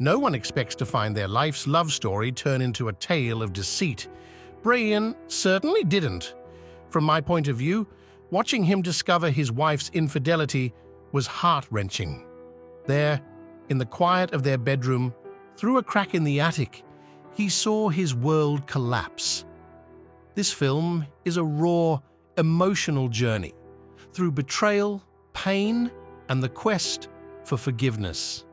No one expects to find their life's love story turn into a tale of deceit. Brian certainly didn't. From my point of view, watching him discover his wife's infidelity was heart-wrenching. There, in the quiet of their bedroom, through a crack in the attic, he saw his world collapse. This film is a raw, emotional journey through betrayal, pain, and the quest for forgiveness.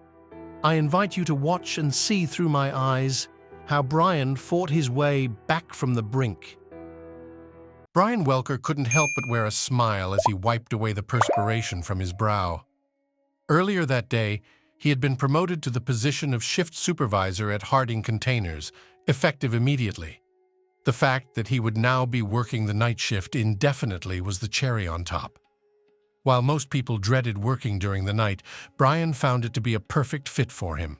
I invite you to watch and see through my eyes how Brian fought his way back from the brink. Brian Welker couldn't help but wear a smile as he wiped away the perspiration from his brow. Earlier that day, he had been promoted to the position of shift supervisor at Harding Containers, effective immediately. The fact that he would now be working the night shift indefinitely was the cherry on top. While most people dreaded working during the night, Brian found it to be a perfect fit for him.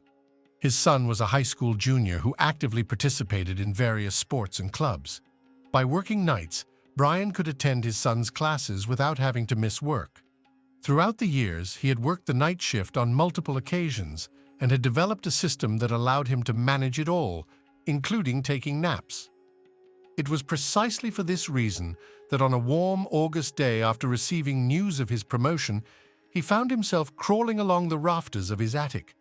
His son was a high school junior who actively participated in various sports and clubs. By working nights, Brian could attend his son's classes without having to miss work. Throughout the years, he had worked the night shift on multiple occasions and had developed a system that allowed him to manage it all, including taking naps. It was precisely for this reason that on a warm August day after receiving news of his promotion, he found himself crawling along the rafters of his attic.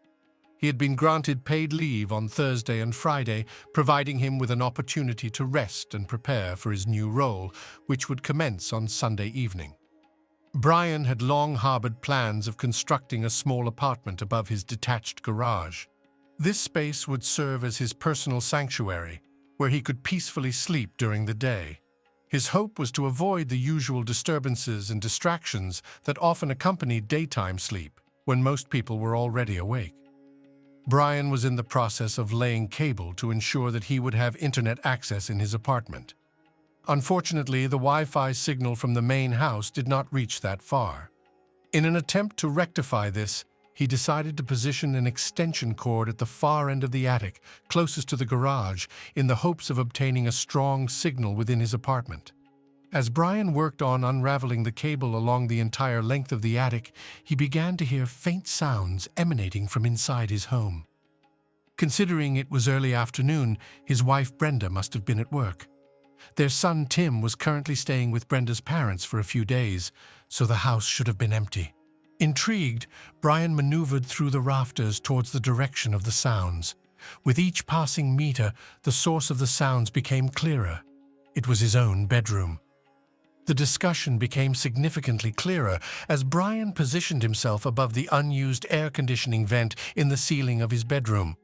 He had been granted paid leave on Thursday and Friday, providing him with an opportunity to rest and prepare for his new role, which would commence on Sunday evening. Brian had long harbored plans of constructing a small apartment above his detached garage. This space would serve as his personal sanctuary, where he could peacefully sleep during the day. His hope was to avoid the usual disturbances and distractions that often accompany daytime sleep, when most people were already awake. Brian was in the process of laying cable to ensure that he would have internet access in his apartment. Unfortunately, the Wi-Fi signal from the main house did not reach that far. In an attempt to rectify this, he decided to position an extension cord at the far end of the attic, closest to the garage, in the hopes of obtaining a strong signal within his apartment. As Brian worked on unraveling the cable along the entire length of the attic, he began to hear faint sounds emanating from inside his home. Considering it was early afternoon, his wife Brenda must have been at work. Their son Tim was currently staying with Brenda's parents for a few days, so the house should have been empty. Intrigued, Brian maneuvered through the rafters towards the direction of the sounds. With each passing meter, the source of the sounds became clearer. It was his own bedroom. The discussion became significantly clearer as Brian positioned himself above the unused air conditioning vent in the ceiling of his bedroom.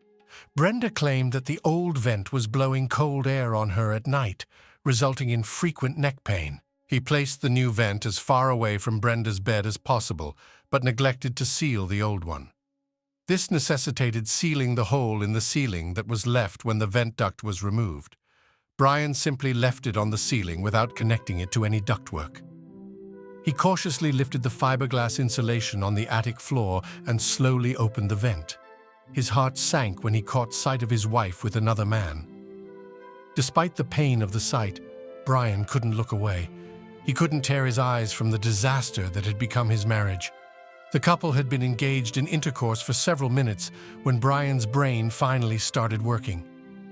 Brenda claimed that the old vent was blowing cold air on her at night, resulting in frequent neck pain. He placed the new vent as far away from Brenda's bed as possible, but neglected to seal the old one. This necessitated sealing the hole in the ceiling that was left when the vent duct was removed. Brian simply left it on the ceiling without connecting it to any ductwork. He cautiously lifted the fiberglass insulation on the attic floor and slowly opened the vent. His heart sank when he caught sight of his wife with another man. Despite the pain of the sight, Brian couldn't look away. He couldn't tear his eyes from the disaster that had become his marriage. The couple had been engaged in intercourse for several minutes when Brian's brain finally started working.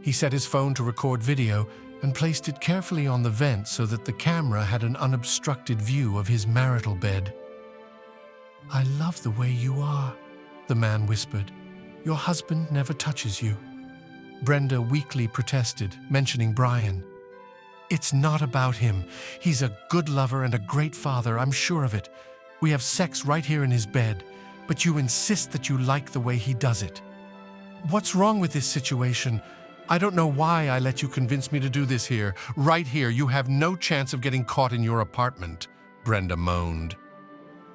He set his phone to record video and placed it carefully on the vent so that the camera had an unobstructed view of his marital bed. "I love the way you are," the man whispered. "Your husband never touches you." Brenda weakly protested, mentioning Brian. "It's not about him. He's a good lover and a great father, I'm sure of it. We have sex right here in his bed, but you insist that you like the way he does it. What's wrong with this situation? I don't know why I let you convince me to do this here. Right here, you have no chance of getting caught in your apartment," Brenda moaned.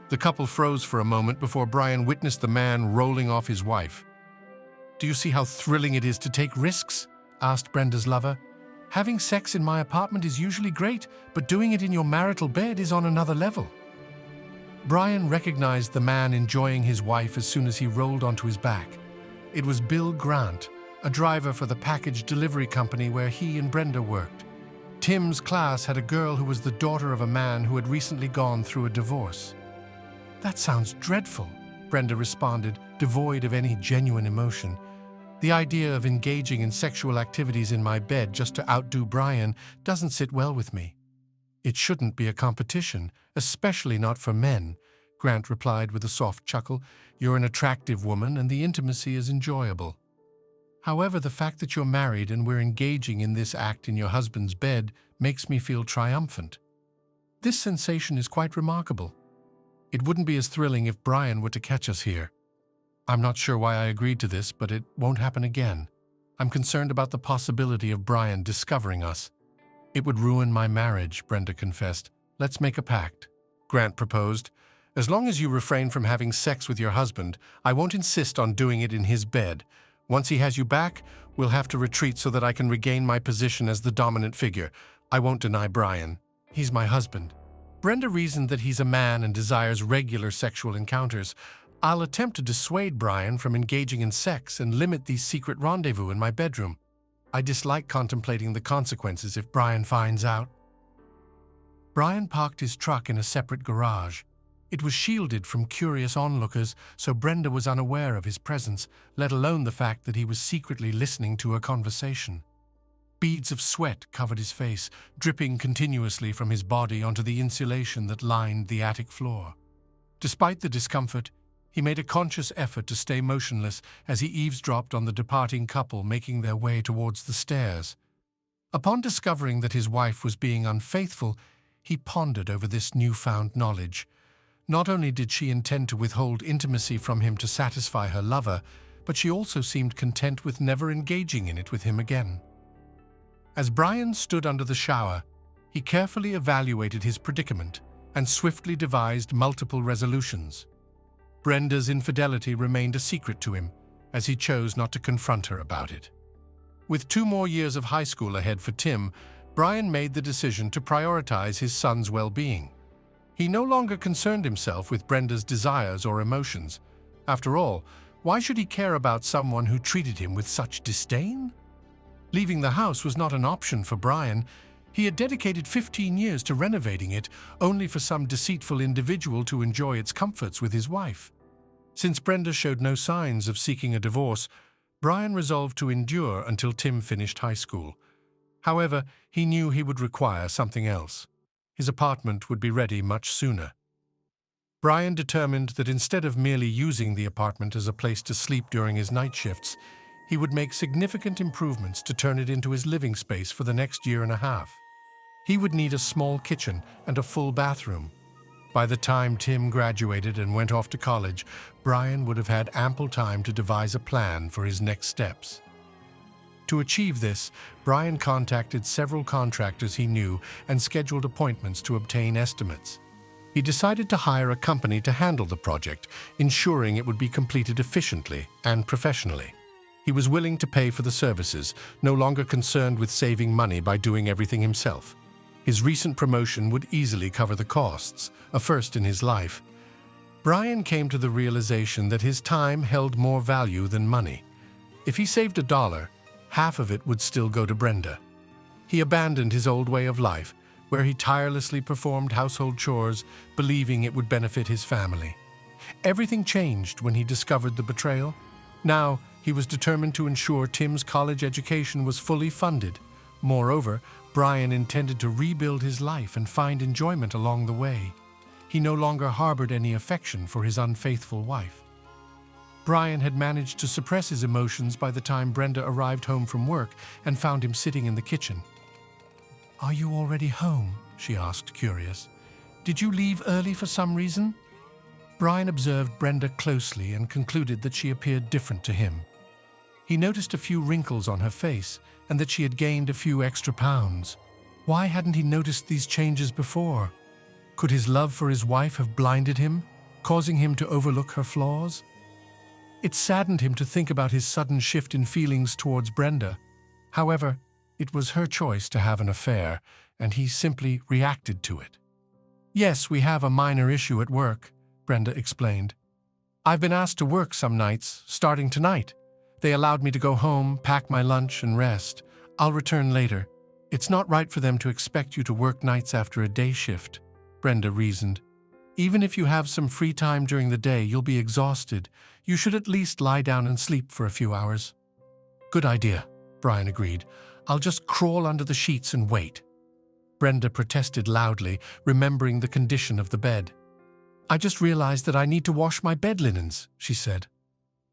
The couple froze for a moment before Brian witnessed the man rolling off his wife. "Do you see how thrilling it is to take risks?" asked Brenda's lover. "Having sex in my apartment is usually great, but doing it in your marital bed is on another level." Brian recognized the man enjoying his wife as soon as he rolled onto his back. It was Bill Grant, a driver for the package delivery company where he and Brenda worked. Tim's class had a girl who was the daughter of a man who had recently gone through a divorce. "That sounds dreadful," Brenda responded, devoid of any genuine emotion. The idea of engaging in sexual activities in my bed just to outdo Brian doesn't sit well with me. It shouldn't be a competition, especially not for men, Grant replied with a soft chuckle. You're an attractive woman and the intimacy is enjoyable. However, the fact that you're married and we're engaging in this act in your husband's bed makes me feel triumphant. This sensation is quite remarkable. It wouldn't be as thrilling if Brian were to catch us here. I'm not sure why I agreed to this, but it won't happen again. I'm concerned about the possibility of Brian discovering us. It would ruin my marriage, Brenda confessed. Let's make a pact, Grant proposed. As long as you refrain from having sex with your husband, I won't insist on doing it in his bed. Once he has you back, we'll have to retreat so that I can regain my position as the dominant figure. I won't deny Brian. He's my husband. Brenda reasoned that he's a man and desires regular sexual encounters. I'll attempt to dissuade Brian from engaging in sex and limit these secret rendezvous in my bedroom. I dislike contemplating the consequences if Brian finds out. Brian parked his truck in a separate garage. It was shielded from curious onlookers, so Brenda was unaware of his presence, let alone the fact that he was secretly listening to a conversation. Beads of sweat covered his face, dripping continuously from his body onto the insulation that lined the attic floor. Despite the discomfort, he made a conscious effort to stay motionless as he eavesdropped on the departing couple making their way towards the stairs. Upon discovering that his wife was being unfaithful, he pondered over this newfound knowledge. Not only did she intend to withhold intimacy from him to satisfy her lover, but she also seemed content with never engaging in it with him again. As Brian stood under the shower, he carefully evaluated his predicament and swiftly devised multiple resolutions. Brenda's infidelity remained a secret to him, as he chose not to confront her about it. With 2 more years of high school ahead for Tim, Brian made the decision to prioritize his son's well-being. He no longer concerned himself with Brenda's desires or emotions. After all, why should he care about someone who treated him with such disdain? Leaving the house was not an option for Brian. He had dedicated 15 years to renovating it, only for some deceitful individual to enjoy its comforts with his wife. Since Brenda showed no signs of seeking a divorce, Brian resolved to endure until Tim finished high school. However, he knew he would require something else. His apartment would be ready much sooner. Brian determined that instead of merely using the apartment as a place to sleep during his night shifts, he would make significant improvements to turn it into his living space for the next year and a half. He would need a small kitchen and a full bathroom. By the time Tim graduated and went off to college, Brian would have had ample time to devise a plan for his next steps. To achieve this, Brian contacted several contractors he knew and scheduled appointments to obtain estimates. He decided to hire a company to handle the project, ensuring it would be completed efficiently and professionally. He was willing to pay for the services, no longer concerned with saving money by doing everything himself. His recent promotion would easily cover the costs, a first in his life. Brian came to the realization that his time held more value than money. If he saved $1, half of it would still go to Brenda. He abandoned his old way of life, where he tirelessly performed household chores, believing it would benefit his family. Everything changed when he discovered the betrayal. Now, he was determined to ensure Tim's college education was fully funded. Moreover, Brian intended to rebuild his life and find enjoyment along the way. He no longer harbored any affection for his unfaithful wife. Brian had managed to suppress his emotions by the time Brenda arrived home from work and found him sitting in the kitchen. "Are you already home?" she asked, curious. "Did you leave early for some reason?" Brian observed Brenda closely and concluded that she appeared different to him. He noticed a few wrinkles on her face and that she had gained a few extra pounds. Why hadn't he noticed these changes before? Could his love for his wife have blinded him, causing him to overlook her flaws? It saddened him to think about his sudden shift in feelings towards Brenda. However, it was her choice to have an affair, and he simply reacted to it. "Yes, we have a minor issue at work," Brenda explained. "I've been asked to work some nights, starting tonight. They allowed me to go home, pack my lunch, and rest. I'll return later. It's not right for them to expect you to work nights after a day shift," Brenda reasoned. "Even if you have some free time during the day, you'll be exhausted. You should at least lie down and sleep for a few hours." Good idea, Brian agreed. I'll just crawl under the sheets and wait. Brenda protested loudly, remembering the condition of the bed. I just realized that I need to wash my bed linens, she said.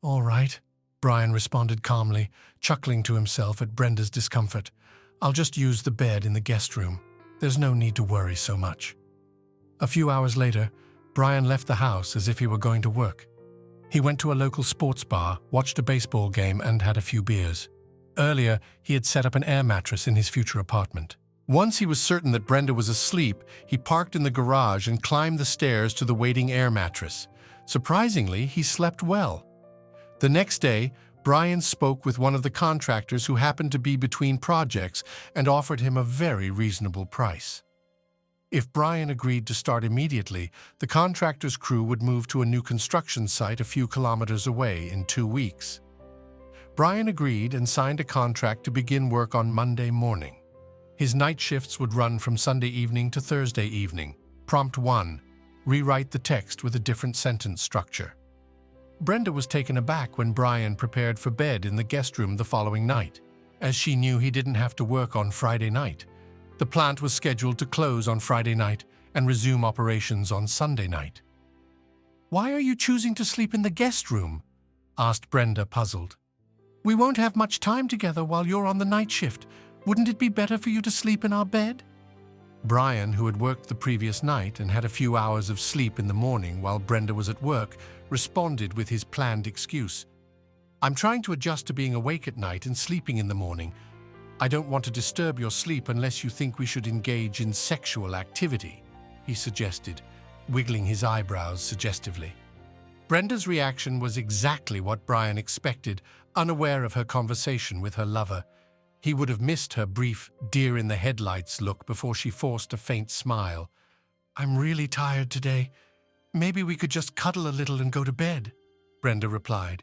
All right, Brian responded calmly, chuckling to himself at Brenda's discomfort. I'll just use the bed in the guest room. There's no need to worry so much. A few hours later, Brian left the house as if he were going to work. He went to a local sports bar, watched a baseball game, and had a few beers. Earlier, he had set up an air mattress in his future apartment. Once he was certain that Brenda was asleep, he parked in the garage and climbed the stairs to the waiting air mattress. Surprisingly, he slept well. The next day, Brian spoke with one of the contractors who happened to be between projects and offered him a very reasonable price. If Brian agreed to start immediately, the contractor's crew would move to a new construction site a few kilometers away in 2 weeks. Brian agreed and signed a contract to begin work on Monday morning. His night shifts would run from Sunday evening to Thursday evening. Prompt 1. Rewrite the text with a different sentence structure. Brenda was taken aback when Brian prepared for bed in the guest room the following night, as she knew he didn't have to work on Friday night. The plant was scheduled to close on Friday night and resume operations on Sunday night. Why are you choosing to sleep in the guest room? Asked Brenda, puzzled. We won't have much time together while you're on the night shift. Wouldn't it be better for you to sleep in our bed? Brian, who had worked the previous night and had a few hours of sleep in the morning while Brenda was at work, responded with his planned excuse. I'm trying to adjust to being awake at night and sleeping in the morning. I don't want to disturb your sleep unless you think we should engage in sexual activity, he suggested, wiggling his eyebrows suggestively. Brenda's reaction was exactly what Brian expected, unaware of her conversation with her lover. He would have missed her brief deer-in-the-headlights look before she forced a faint smile. I'm really tired today. Maybe we could just cuddle a little and go to bed, Brenda replied.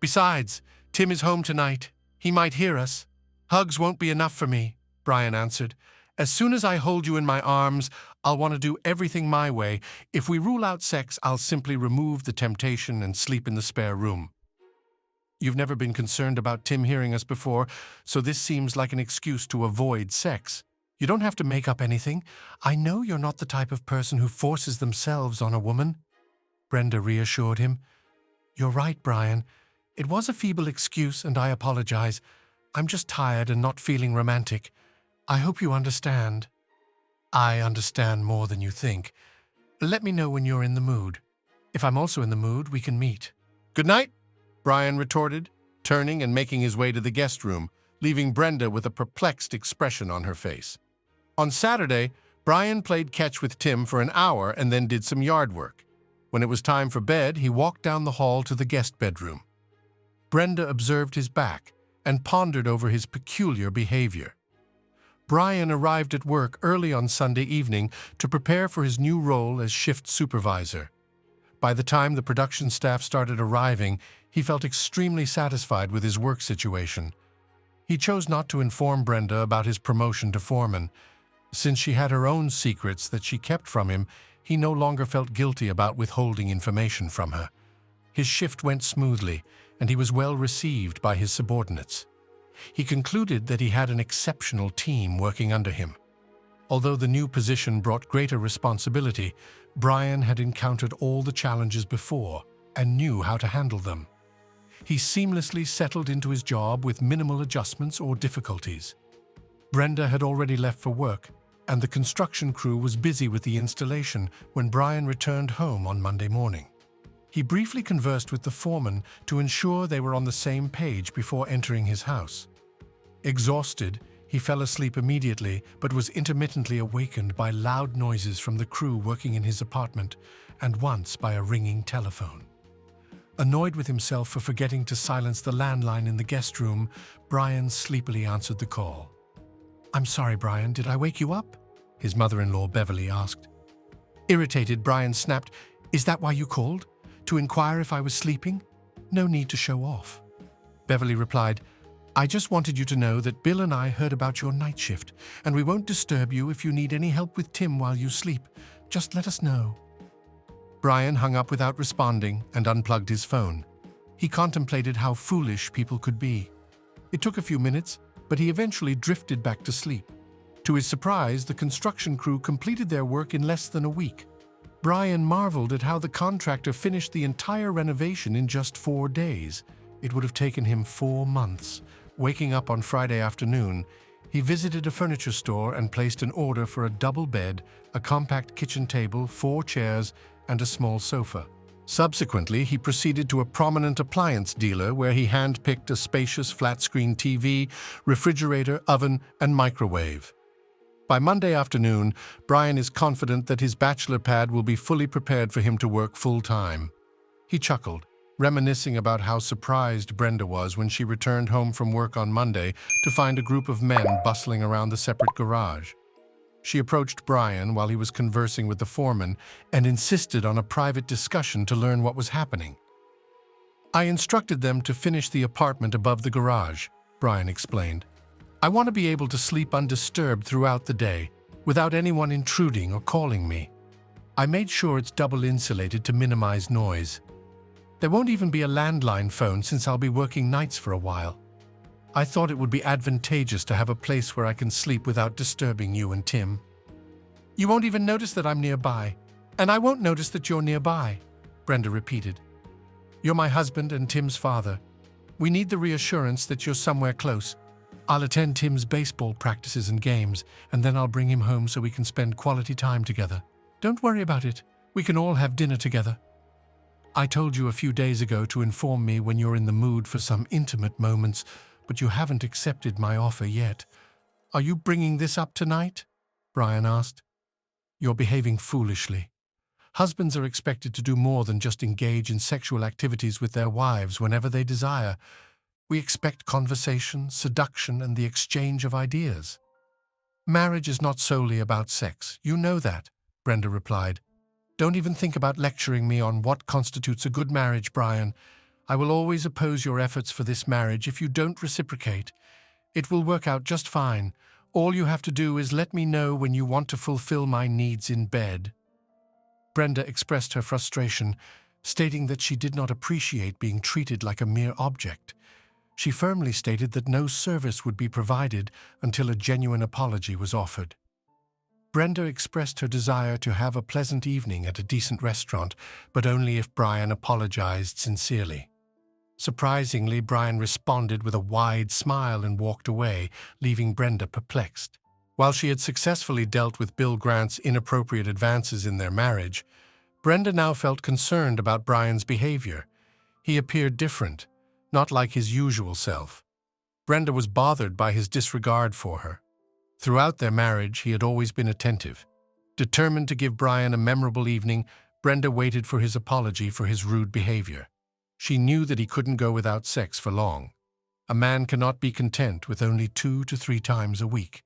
Besides, Tim is home tonight. He might hear us. Hugs won't be enough for me, Brian answered. As soon as I hold you in my arms, I'll want to do everything my way. If we rule out sex, I'll simply remove the temptation and sleep in the spare room. You've never been concerned about Tim hearing us before, so this seems like an excuse to avoid sex. You don't have to make up anything. I know you're not the type of person who forces themselves on a woman, Brenda reassured him. You're right, Brian. It was a feeble excuse, and I apologize. I'm just tired and not feeling romantic. I hope you understand. I understand more than you think. Let me know when you're in the mood. If I'm also in the mood, we can meet. Good night, Brian retorted, turning and making his way to the guest room, leaving Brenda with a perplexed expression on her face. On Saturday, Brian played catch with Tim for an hour and then did some yard work. When it was time for bed, he walked down the hall to the guest bedroom. Brenda observed his back and pondered over his peculiar behavior. Brian arrived at work early on Sunday evening to prepare for his new role as shift supervisor. By the time the production staff started arriving, he felt extremely satisfied with his work situation. He chose not to inform Brenda about his promotion to foreman. Since she had her own secrets that she kept from him, he no longer felt guilty about withholding information from her. His shift went smoothly, and he was well received by his subordinates. He concluded that he had an exceptional team working under him. Although the new position brought greater responsibility, Brian had encountered all the challenges before and knew how to handle them. He seamlessly settled into his job with minimal adjustments or difficulties. Brenda had already left for work, and the construction crew was busy with the installation when Brian returned home on Monday morning. He briefly conversed with the foreman to ensure they were on the same page before entering his house. Exhausted, he fell asleep immediately but was intermittently awakened by loud noises from the crew working in his apartment and once by a ringing telephone. Annoyed with himself for forgetting to silence the landline in the guest room, Brian sleepily answered the call. I'm sorry, Brian, did I wake you up? His mother-in-law Beverly asked. Irritated, Brian snapped, Is that why you called? To inquire if I was sleeping? No need to show off. Beverly replied, I just wanted you to know that Bill and I heard about your night shift, and we won't disturb you if you need any help with Tim while you sleep. Just let us know. Brian hung up without responding and unplugged his phone. He contemplated how foolish people could be. It took a few minutes, but he eventually drifted back to sleep. To his surprise, the construction crew completed their work in less than a week. Brian marveled at how the contractor finished the entire renovation in just 4 days. It would have taken him 4 months. Waking up on Friday afternoon, he visited a furniture store and placed an order for a double bed, a compact kitchen table, 4 chairs, and a small sofa. Subsequently, he proceeded to a prominent appliance dealer where he hand-picked a spacious flat-screen TV, refrigerator, oven, and microwave. By Monday afternoon, Brian is confident that his bachelor pad will be fully prepared for him to work full-time. He chuckled, reminiscing about how surprised Brenda was when she returned home from work on Monday to find a group of men bustling around the separate garage. She approached Brian while he was conversing with the foreman and insisted on a private discussion to learn what was happening. "I instructed them to finish the apartment above the garage," Brian explained. "I want to be able to sleep undisturbed throughout the day, without anyone intruding or calling me. I made sure it's double insulated to minimize noise. There won't even be a landline phone since I'll be working nights for a while. I thought it would be advantageous to have a place where I can sleep without disturbing you and Tim. You won't even notice that I'm nearby, and I won't notice that you're nearby," Brenda repeated. "You're my husband and Tim's father. We need the reassurance that you're somewhere close. I'll attend Tim's baseball practices and games, and then I'll bring him home so we can spend quality time together. Don't worry about it. We can all have dinner together. I told you a few days ago to inform me when you're in the mood for some intimate moments, but you haven't accepted my offer yet. Are you bringing this up tonight?" Brian asked. "You're behaving foolishly. Husbands are expected to do more than just engage in sexual activities with their wives whenever they desire. We expect conversation, seduction, and the exchange of ideas. Marriage is not solely about sex. You know that," Brenda replied. "Don't even think about lecturing me on what constitutes a good marriage, Brian. I will always oppose your efforts for this marriage if you don't reciprocate. It will work out just fine. All you have to do is let me know when you want to fulfill my needs in bed." Brenda expressed her frustration, stating that she did not appreciate being treated like a mere object. She firmly stated that no service would be provided until a genuine apology was offered. Brenda expressed her desire to have a pleasant evening at a decent restaurant, but only if Brian apologized sincerely. Surprisingly, Brian responded with a wide smile and walked away, leaving Brenda perplexed. While she had successfully dealt with Bill Grant's inappropriate advances in their marriage, Brenda now felt concerned about Brian's behavior. He appeared different, not like his usual self. Brenda was bothered by his disregard for her. Throughout their marriage, he had always been attentive. Determined to give Brian a memorable evening, Brenda waited for his apology for his rude behavior. She knew that he couldn't go without sex for long. A man cannot be content with only 2 to 3 times a week.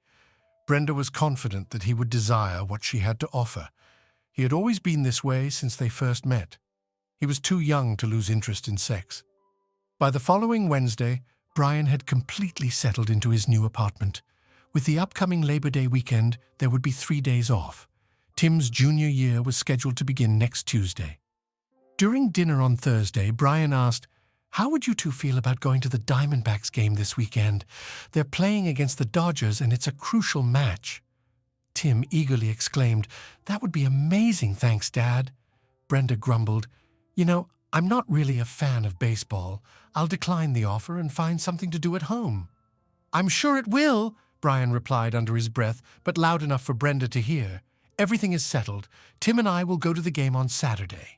Brenda was confident that he would desire what she had to offer. He had always been this way since they first met. He was too young to lose interest in sex. By the following Wednesday, Brian had completely settled into his new apartment. With the upcoming Labor Day weekend, there would be 3 days off. Tim's junior year was scheduled to begin next Tuesday. During dinner on Thursday, Brian asked, "How would you two feel about going to the Diamondbacks game this weekend? They're playing against the Dodgers and it's a crucial match." Tim eagerly exclaimed, "That would be amazing, thanks, Dad." Brenda grumbled, "You know, I'm not really a fan of baseball. I'll decline the offer and find something to do at home." "I'm sure it will," Brian replied under his breath, but loud enough for Brenda to hear. "Everything is settled. Tim and I will go to the game on Saturday."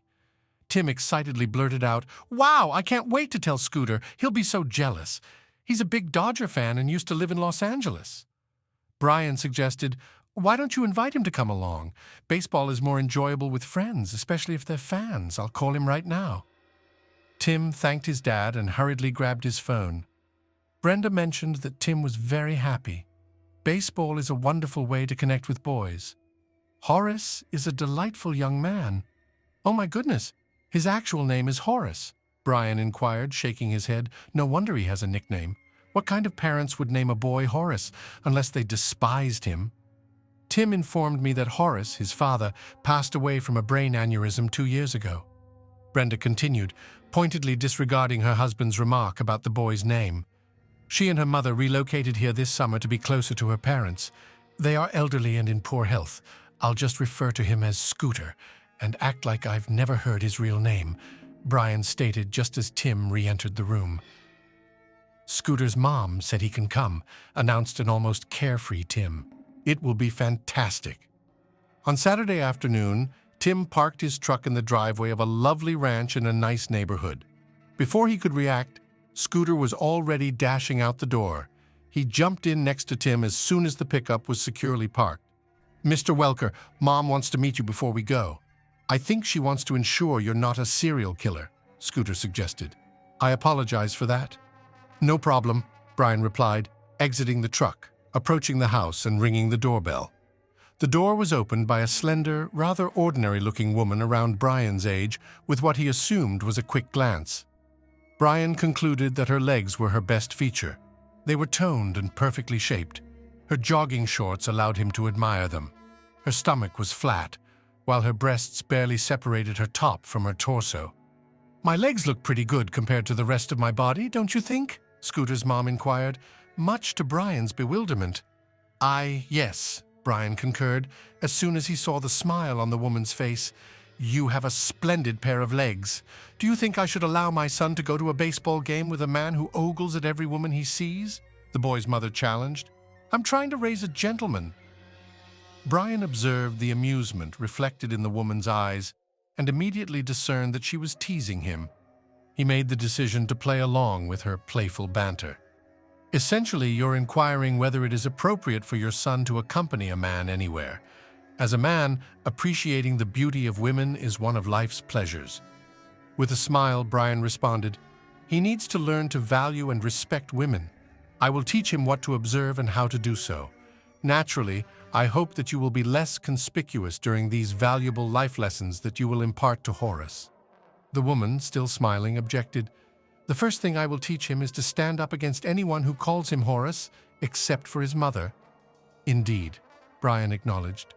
Tim excitedly blurted out, "Wow, I can't wait to tell Scooter. He'll be so jealous. He's a big Dodger fan and used to live in Los Angeles." Brian suggested, "Why don't you invite him to come along? Baseball is more enjoyable with friends, especially if they're fans. I'll call him right now." Tim thanked his dad and hurriedly grabbed his phone. Brenda mentioned that Tim was very happy. Baseball is a wonderful way to connect with boys. Horace is a delightful young man. "Oh my goodness, his actual name is Horace," Brian inquired, shaking his head. "No wonder he has a nickname. What kind of parents would name a boy Horace, unless they despised him?" Tim informed me that Horace, his father, passed away from a brain aneurysm 2 years ago. Brenda continued, pointedly disregarding her husband's remark about the boy's name. She and her mother relocated here this summer to be closer to her parents. They are elderly and in poor health. I'll just refer to him as Scooter and act like I've never heard his real name, Brian stated just as Tim re-entered the room. Scooter's mom said he can come, announced an almost carefree Tim. It will be fantastic. On Saturday afternoon, Tim parked his truck in the driveway of a lovely ranch in a nice neighborhood. Before he could react, Scooter was already dashing out the door. He jumped in next to Tim as soon as the pickup was securely parked. "Mr. Welker, Mom wants to meet you before we go. I think she wants to ensure you're not a serial killer," Scooter suggested. "I apologize for that." "No problem," Brian replied, exiting the truck, approaching the house and ringing the doorbell. The door was opened by a slender, rather ordinary-looking woman around Brian's age with what he assumed was a quick glance. Brian concluded that her legs were her best feature. They were toned and perfectly shaped. Her jogging shorts allowed him to admire them. Her stomach was flat, while her breasts barely separated her top from her torso. "My legs look pretty good compared to the rest of my body, don't you think?" Scooter's mom inquired, much to Brian's bewilderment. Yes," Brian concurred, as soon as he saw the smile on the woman's face. "You have a splendid pair of legs. Do you think I should allow my son to go to a baseball game with a man who ogles at every woman he sees?" the boy's mother challenged. "I'm trying to raise a gentleman." Brian observed the amusement reflected in the woman's eyes and immediately discerned that she was teasing him. He made the decision to play along with her playful banter. "Essentially, you're inquiring whether it is appropriate for your son to accompany a man anywhere. As a man, appreciating the beauty of women is one of life's pleasures." With a smile, Brian responded, "He needs to learn to value and respect women. I will teach him what to observe and how to do so. Naturally, I hope that you will be less conspicuous during these valuable life lessons that you will impart to Horace." The woman, still smiling, objected, "The first thing I will teach him is to stand up against anyone who calls him Horace, except for his mother." "Indeed," Brian acknowledged.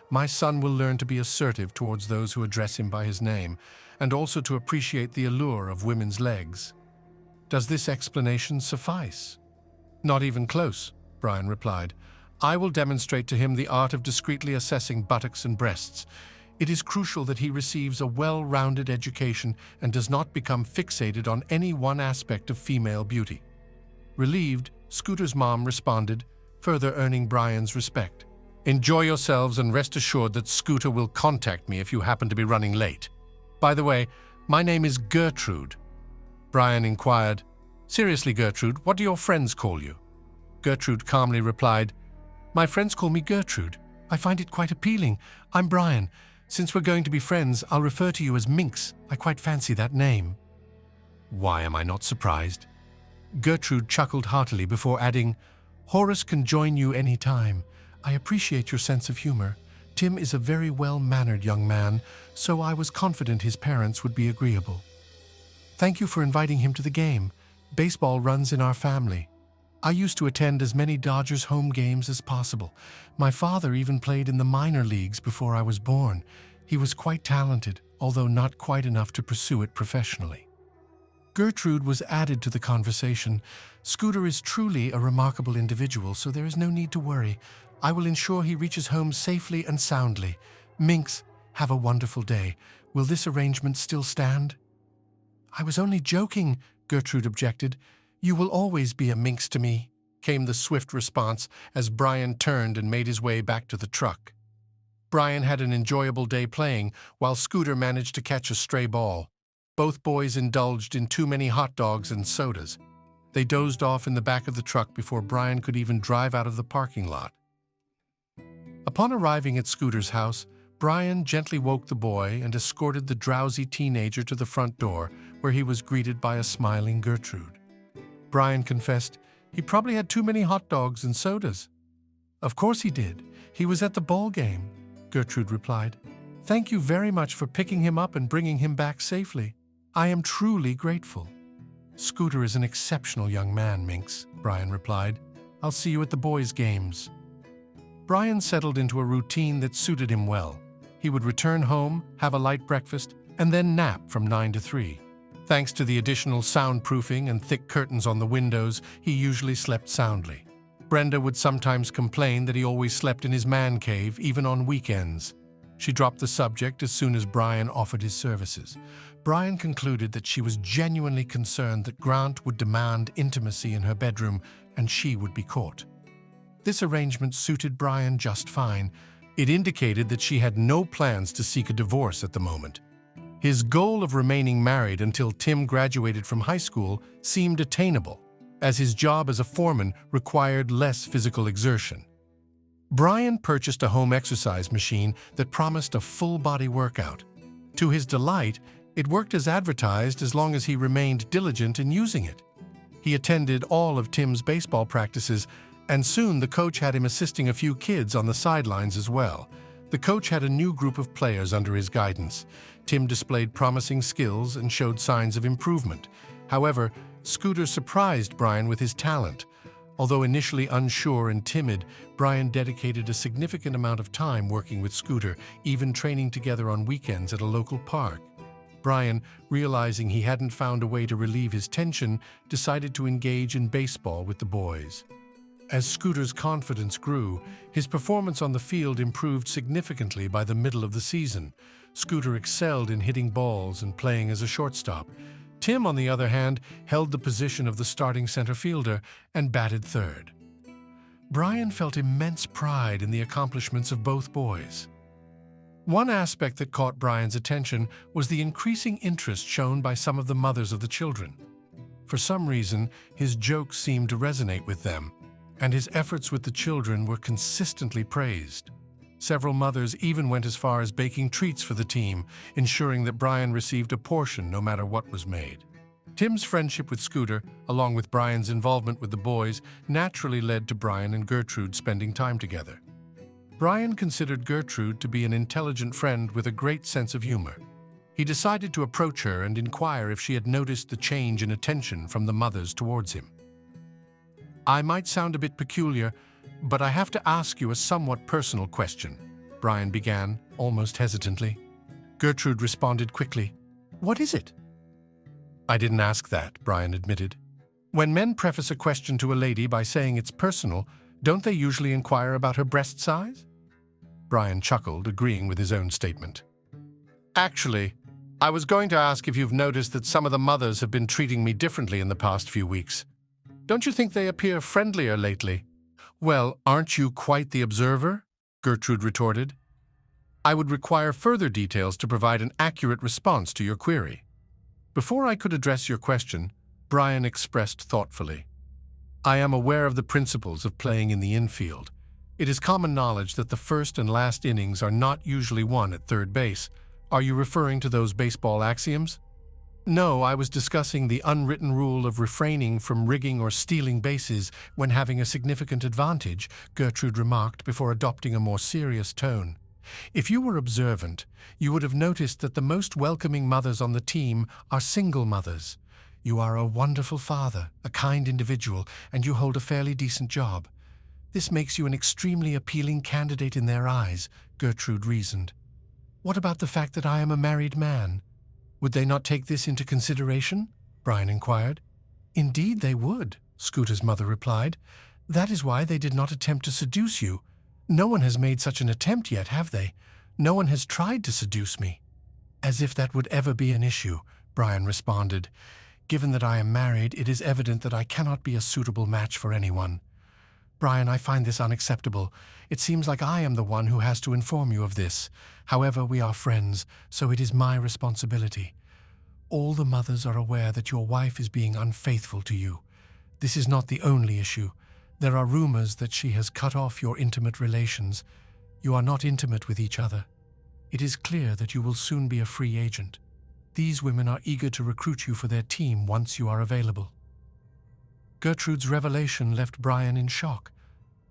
"My son will learn to be assertive towards those who address him by his name, and also to appreciate the allure of women's legs." "Does this explanation suffice?" "Not even close," Brian replied. "I will demonstrate to him the art of discreetly assessing buttocks and breasts. It is crucial that he receives a well-rounded education and does not become fixated on any one aspect of female beauty." Relieved, Scooter's mom responded, further earning Brian's respect. "Enjoy yourselves and rest assured that Scooter will contact me if you happen to be running late. By the way, my name is Gertrude." Brian inquired, "Seriously, Gertrude, what do your friends call you?" Gertrude calmly replied, "My friends call me Gertrude. I find it quite appealing. I'm Brian. Since we're going to be friends, I'll refer to you as Minx. I quite fancy that name." "Why am I not surprised?" Gertrude chuckled heartily before adding, "Horace can join you any time. I appreciate your sense of humor. Tim is a very well-mannered young man, so I was confident his parents would be agreeable. Thank you for inviting him to the game. Baseball runs in our family. I used to attend as many Dodgers home games as possible. My father even played in the minor leagues before I was born. He was quite talented, although not quite enough to pursue it professionally." Gertrude was added to the conversation. "Scooter is truly a remarkable individual, so there is no need to worry. I will ensure he reaches home safely and soundly. Minx, have a wonderful day. Will this arrangement still stand?" "I was only joking," Gertrude objected. "You will always be a Minx to me," came the swift response as Brian turned and made his way back to the truck. Brian had an enjoyable day playing, while Scooter managed to catch a stray ball. Both boys indulged in too many hot dogs and sodas. They dozed off in the back of the truck before Brian could even drive out of the parking lot. Upon arriving at Scooter's house, Brian gently woke the boy and escorted the drowsy teenager to the front door, where he was greeted by a smiling Gertrude. Brian confessed he probably had too many hot dogs and sodas. "Of course he did. He was at the ball game," Gertrude replied. "Thank you very much for picking him up and bringing him back safely. I am truly grateful." "Scooter is an exceptional young man, Minx," Brian replied. "I'll see you at the boys' games." Brian settled into a routine that suited him well. He would return home, have a light breakfast, and then nap from 9 to 3. Thanks to the additional soundproofing and thick curtains on the windows, he usually slept soundly. Brenda would sometimes complain that he always slept in his man cave, even on weekends. She dropped the subject as soon as Brian offered his services. Brian concluded that she was genuinely concerned that Grant would demand intimacy in her bedroom and she would be caught. This arrangement suited Brian just fine. It indicated that she had no plans to seek a divorce at the moment. His goal of remaining married until Tim graduated from high school seemed attainable, as his job as a foreman required less physical exertion. Brian purchased a home exercise machine that promised a full-body workout. To his delight, it worked as advertised as long as he remained diligent in using it. He attended all of Tim's baseball practices, and soon the coach had him assisting a few kids on the sidelines as well. The coach had a new group of players under his guidance. Tim displayed promising skills and showed signs of improvement. However, Scooter surprised Brian with his talent. Although initially unsure and timid, Brian dedicated a significant amount of time working with Scooter, even training together on weekends at a local park. Brian, realizing he hadn't found a way to relieve his tension, decided to engage in baseball with the boys. As Scooter's confidence grew, his performance on the field improved significantly by the middle of the season. Scooter excelled in hitting balls and playing as a shortstop. Tim, on the other hand, held the position of the starting center fielder and batted third. Brian felt immense pride in the accomplishments of both boys. One aspect that caught Brian's attention was the increasing interest shown by some of the mothers of the children. For some reason, his jokes seemed to resonate with them, and his efforts with the children were consistently praised. Several mothers even went as far as baking treats for the team, ensuring that Brian received a portion no matter what was made. Tim's friendship with Scooter, along with Brian's involvement with the boys, naturally led to Brian and Gertrude spending time together. Brian considered Gertrude to be an intelligent friend with a great sense of humor. He decided to approach her and inquire if she had noticed the change in attention from the mothers towards him. "I might sound a bit peculiar, but I have to ask you a somewhat personal question," Brian began, almost hesitantly. Gertrude responded quickly. "What is it?" "I didn't ask that," Brian admitted. "When men preface a question to a lady by saying it's personal, don't they usually inquire about her breast size?" Brian chuckled, agreeing with his own statement. "Actually, I was going to ask if you've noticed that some of the mothers have been treating me differently in the past few weeks. Don't you think they appear friendlier lately?" "Well, aren't you quite the observer?" Gertrude retorted. "I would require further details to provide an accurate response to your query." Before I could address your question, Brian expressed thoughtfully, "I am aware of the principles of playing in the infield. It is common knowledge that the first and last innings are not usually won at third base. Are you referring to those baseball axioms?" "No, I was discussing the unwritten rule of refraining from rigging or stealing bases when having a significant advantage," Gertrude remarked before adopting a more serious tone. "If you were observant, you would have noticed that the most welcoming mothers on the team are single mothers. You are a wonderful father, a kind individual, and you hold a fairly decent job. This makes you an extremely appealing candidate in their eyes," Gertrude reasoned. "What about the fact that I am a married man? Would they not take this into consideration?" Brian inquired. "Indeed they would," Scooter's mother replied. "That is why they did not attempt to seduce you. No one has made such an attempt yet, have they? No one has tried to seduce me." "As if that would ever be an issue," Brian responded. "Given that I am married, it is evident that I cannot be a suitable match for anyone. Brian, I find this unacceptable. It seems like I am the one who has to inform you of this. However, we are friends, so it is my responsibility. All the mothers are aware that your wife is being unfaithful to you. This is not the only issue. There are rumors that she has cut off your intimate relations. You are not intimate with each other. It is clear that you will soon be a free agent. These women are eager to recruit you for their team once you are available." Gertrude's revelation left Brian in shock.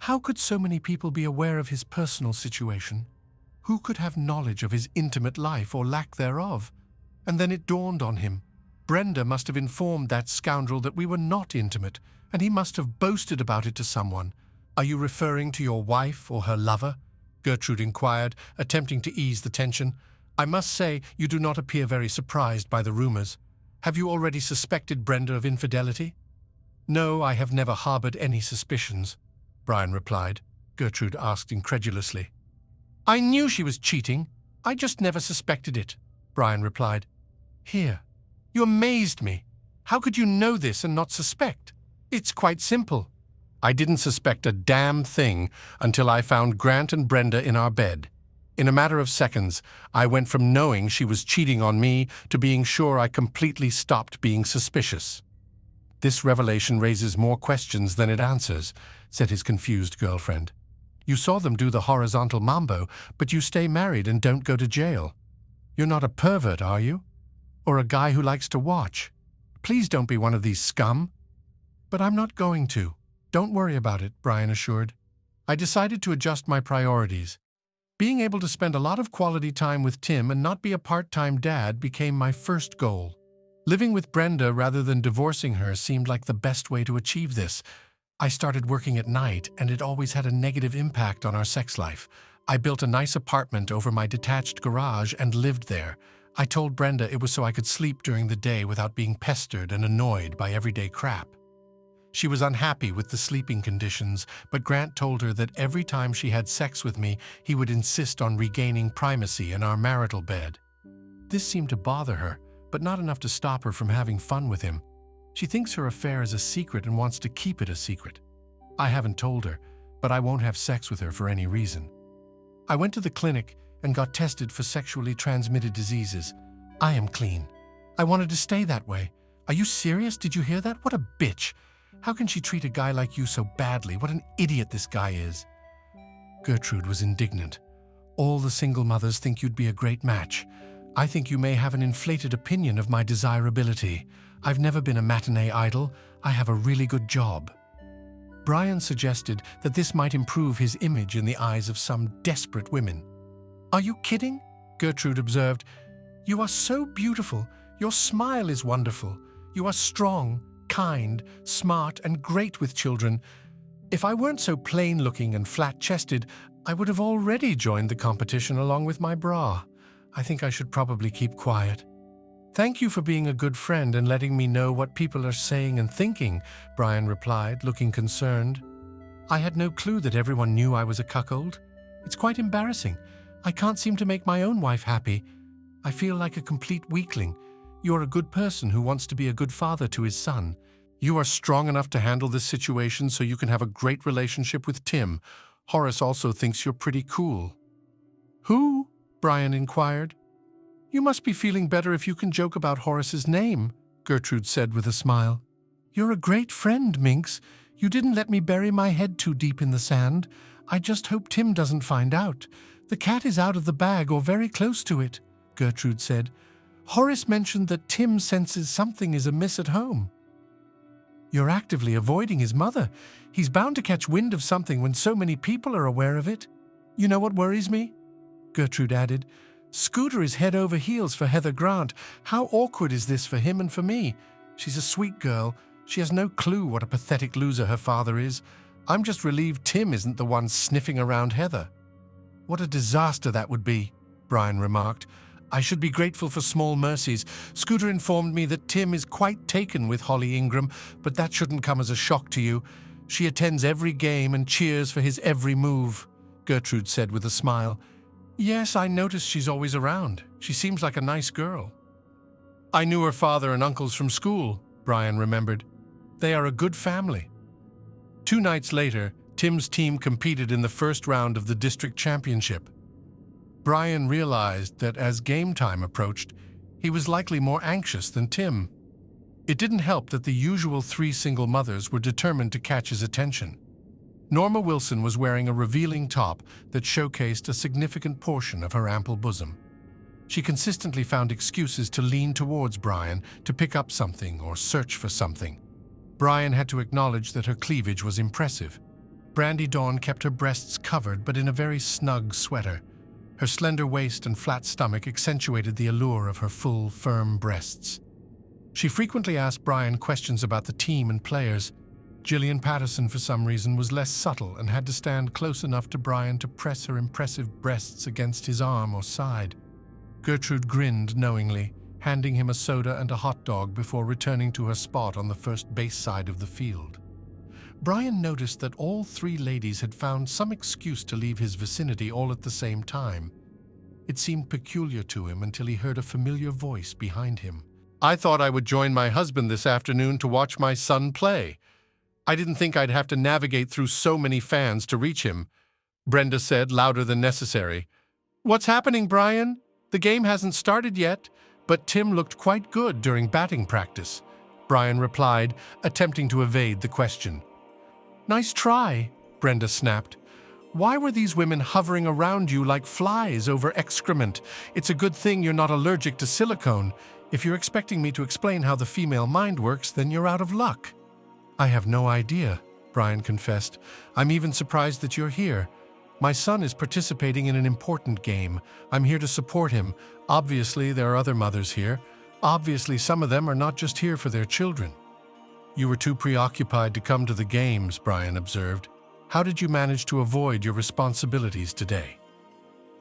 How could so many people be aware of his personal situation? Who could have knowledge of his intimate life or lack thereof? And then it dawned on him. Brenda must have informed that scoundrel that we were not intimate, and he must have boasted about it to someone. "Are you referring to your wife or her lover?" Gertrude inquired, attempting to ease the tension. "I must say you do not appear very surprised by the rumors. Have you already suspected Brenda of infidelity? No, I have never harbored any suspicions, Brian replied. Gertrude asked incredulously. I knew she was cheating. I just never suspected it, Brian replied. Here, you amazed me. How could you know this and not suspect? It's quite simple. I didn't suspect a damn thing until I found Grant and Brenda in our bed. In a matter of seconds, I went from knowing she was cheating on me to being sure I completely stopped being suspicious. This revelation raises more questions than it answers, said his confused girlfriend. You saw them do the horizontal mambo, but you stay married and don't go to jail. You're not a pervert, are you? Or a guy who likes to watch? Please don't be one of these scum. But I'm not going to. Don't worry about it, Brian assured. I decided to adjust my priorities. Being able to spend a lot of quality time with Tim and not be a part-time dad became my first goal. Living with Brenda rather than divorcing her seemed like the best way to achieve this. I started working at night, and it always had a negative impact on our sex life. I built a nice apartment over my detached garage and lived there. I told Brenda it was so I could sleep during the day without being pestered and annoyed by everyday crap. She was unhappy with the sleeping conditions, but Grant told her that every time she had sex with me, he would insist on regaining primacy in our marital bed. This seemed to bother her, but not enough to stop her from having fun with him. She thinks her affair is a secret and wants to keep it a secret. I haven't told her, but I won't have sex with her for any reason. I went to the clinic and got tested for sexually transmitted diseases. I am clean. I wanted to stay that way. Are you serious? Did you hear that? What a bitch. How can she treat a guy like you so badly? What an idiot this guy is. Gertrude was indignant. All the single mothers think you'd be a great match. I think you may have an inflated opinion of my desirability. I've never been a matinee idol. I have a really good job. Brian suggested that this might improve his image in the eyes of some desperate women. Are you kidding? Gertrude observed. You are so beautiful. Your smile is wonderful. You are strong, kind, smart, and great with children. If I weren't so plain-looking and flat-chested, I would have already joined the competition along with my bra. I think I should probably keep quiet. Thank you for being a good friend and letting me know what people are saying and thinking, Brian replied, looking concerned. I had no clue that everyone knew I was a cuckold. It's quite embarrassing. I can't seem to make my own wife happy. I feel like a complete weakling. You're a good person who wants to be a good father to his son. You are strong enough to handle this situation so you can have a great relationship with Tim. Horace also thinks you're pretty cool. Who? Brian inquired. You must be feeling better if you can joke about Horace's name, Gertrude said with a smile. You're a great friend, Minx. You didn't let me bury my head too deep in the sand. I just hope Tim doesn't find out. The cat is out of the bag or very close to it, Gertrude said. Horace mentioned that Tim senses something is amiss at home. You're actively avoiding his mother. He's bound to catch wind of something when so many people are aware of it. You know what worries me? Gertrude added. Scooter is head over heels for Heather Grant. How awkward is this for him and for me? She's a sweet girl. She has no clue what a pathetic loser her father is. I'm just relieved Tim isn't the one sniffing around Heather. What a disaster that would be, Brian remarked. I should be grateful for small mercies. Scooter informed me that Tim is quite taken with Holly Ingram, but that shouldn't come as a shock to you. She attends every game and cheers for his every move, Gertrude said with a smile. Yes, I noticed she's always around. She seems like a nice girl. I knew her father and uncles from school, Brian remembered. They are a good family. 2 nights later, Tim's team competed in the first round of the district championship. Brian realized that as game time approached, he was likely more anxious than Tim. It didn't help that the usual 3 single mothers were determined to catch his attention. Norma Wilson was wearing a revealing top that showcased a significant portion of her ample bosom. She consistently found excuses to lean towards Brian to pick up something or search for something. Brian had to acknowledge that her cleavage was impressive. Brandy Dawn kept her breasts covered but in a very snug sweater. Her slender waist and flat stomach accentuated the allure of her full, firm breasts. She frequently asked Brian questions about the team and players. Gillian Patterson, for some reason, was less subtle and had to stand close enough to Brian to press her impressive breasts against his arm or side. Gertrude grinned knowingly. handing him a soda and a hot dog before returning to her spot on the first base side of the field. Brian noticed that all three ladies had found some excuse to leave his vicinity all at the same time. It seemed peculiar to him until he heard a familiar voice behind him. "I thought I would join my husband this afternoon to watch my son play. I didn't think I'd have to navigate through so many fans to reach him," Brenda said, louder than necessary. "What's happening, Brian? The game hasn't started yet, but Tim looked quite good during batting practice," Brian replied, attempting to evade the question. "Nice try," Brenda snapped. "Why were these women hovering around you like flies over excrement? It's a good thing you're not allergic to silicone. If you're expecting me to explain how the female mind works, then you're out of luck." "I have no idea," Brian confessed. "I'm even surprised that you're here. My son is participating in an important game. I'm here to support him. Obviously, there are other mothers here. Obviously, some of them are not just here for their children." "You were too preoccupied to come to the games," Brian observed. "How did you manage to avoid your responsibilities today?"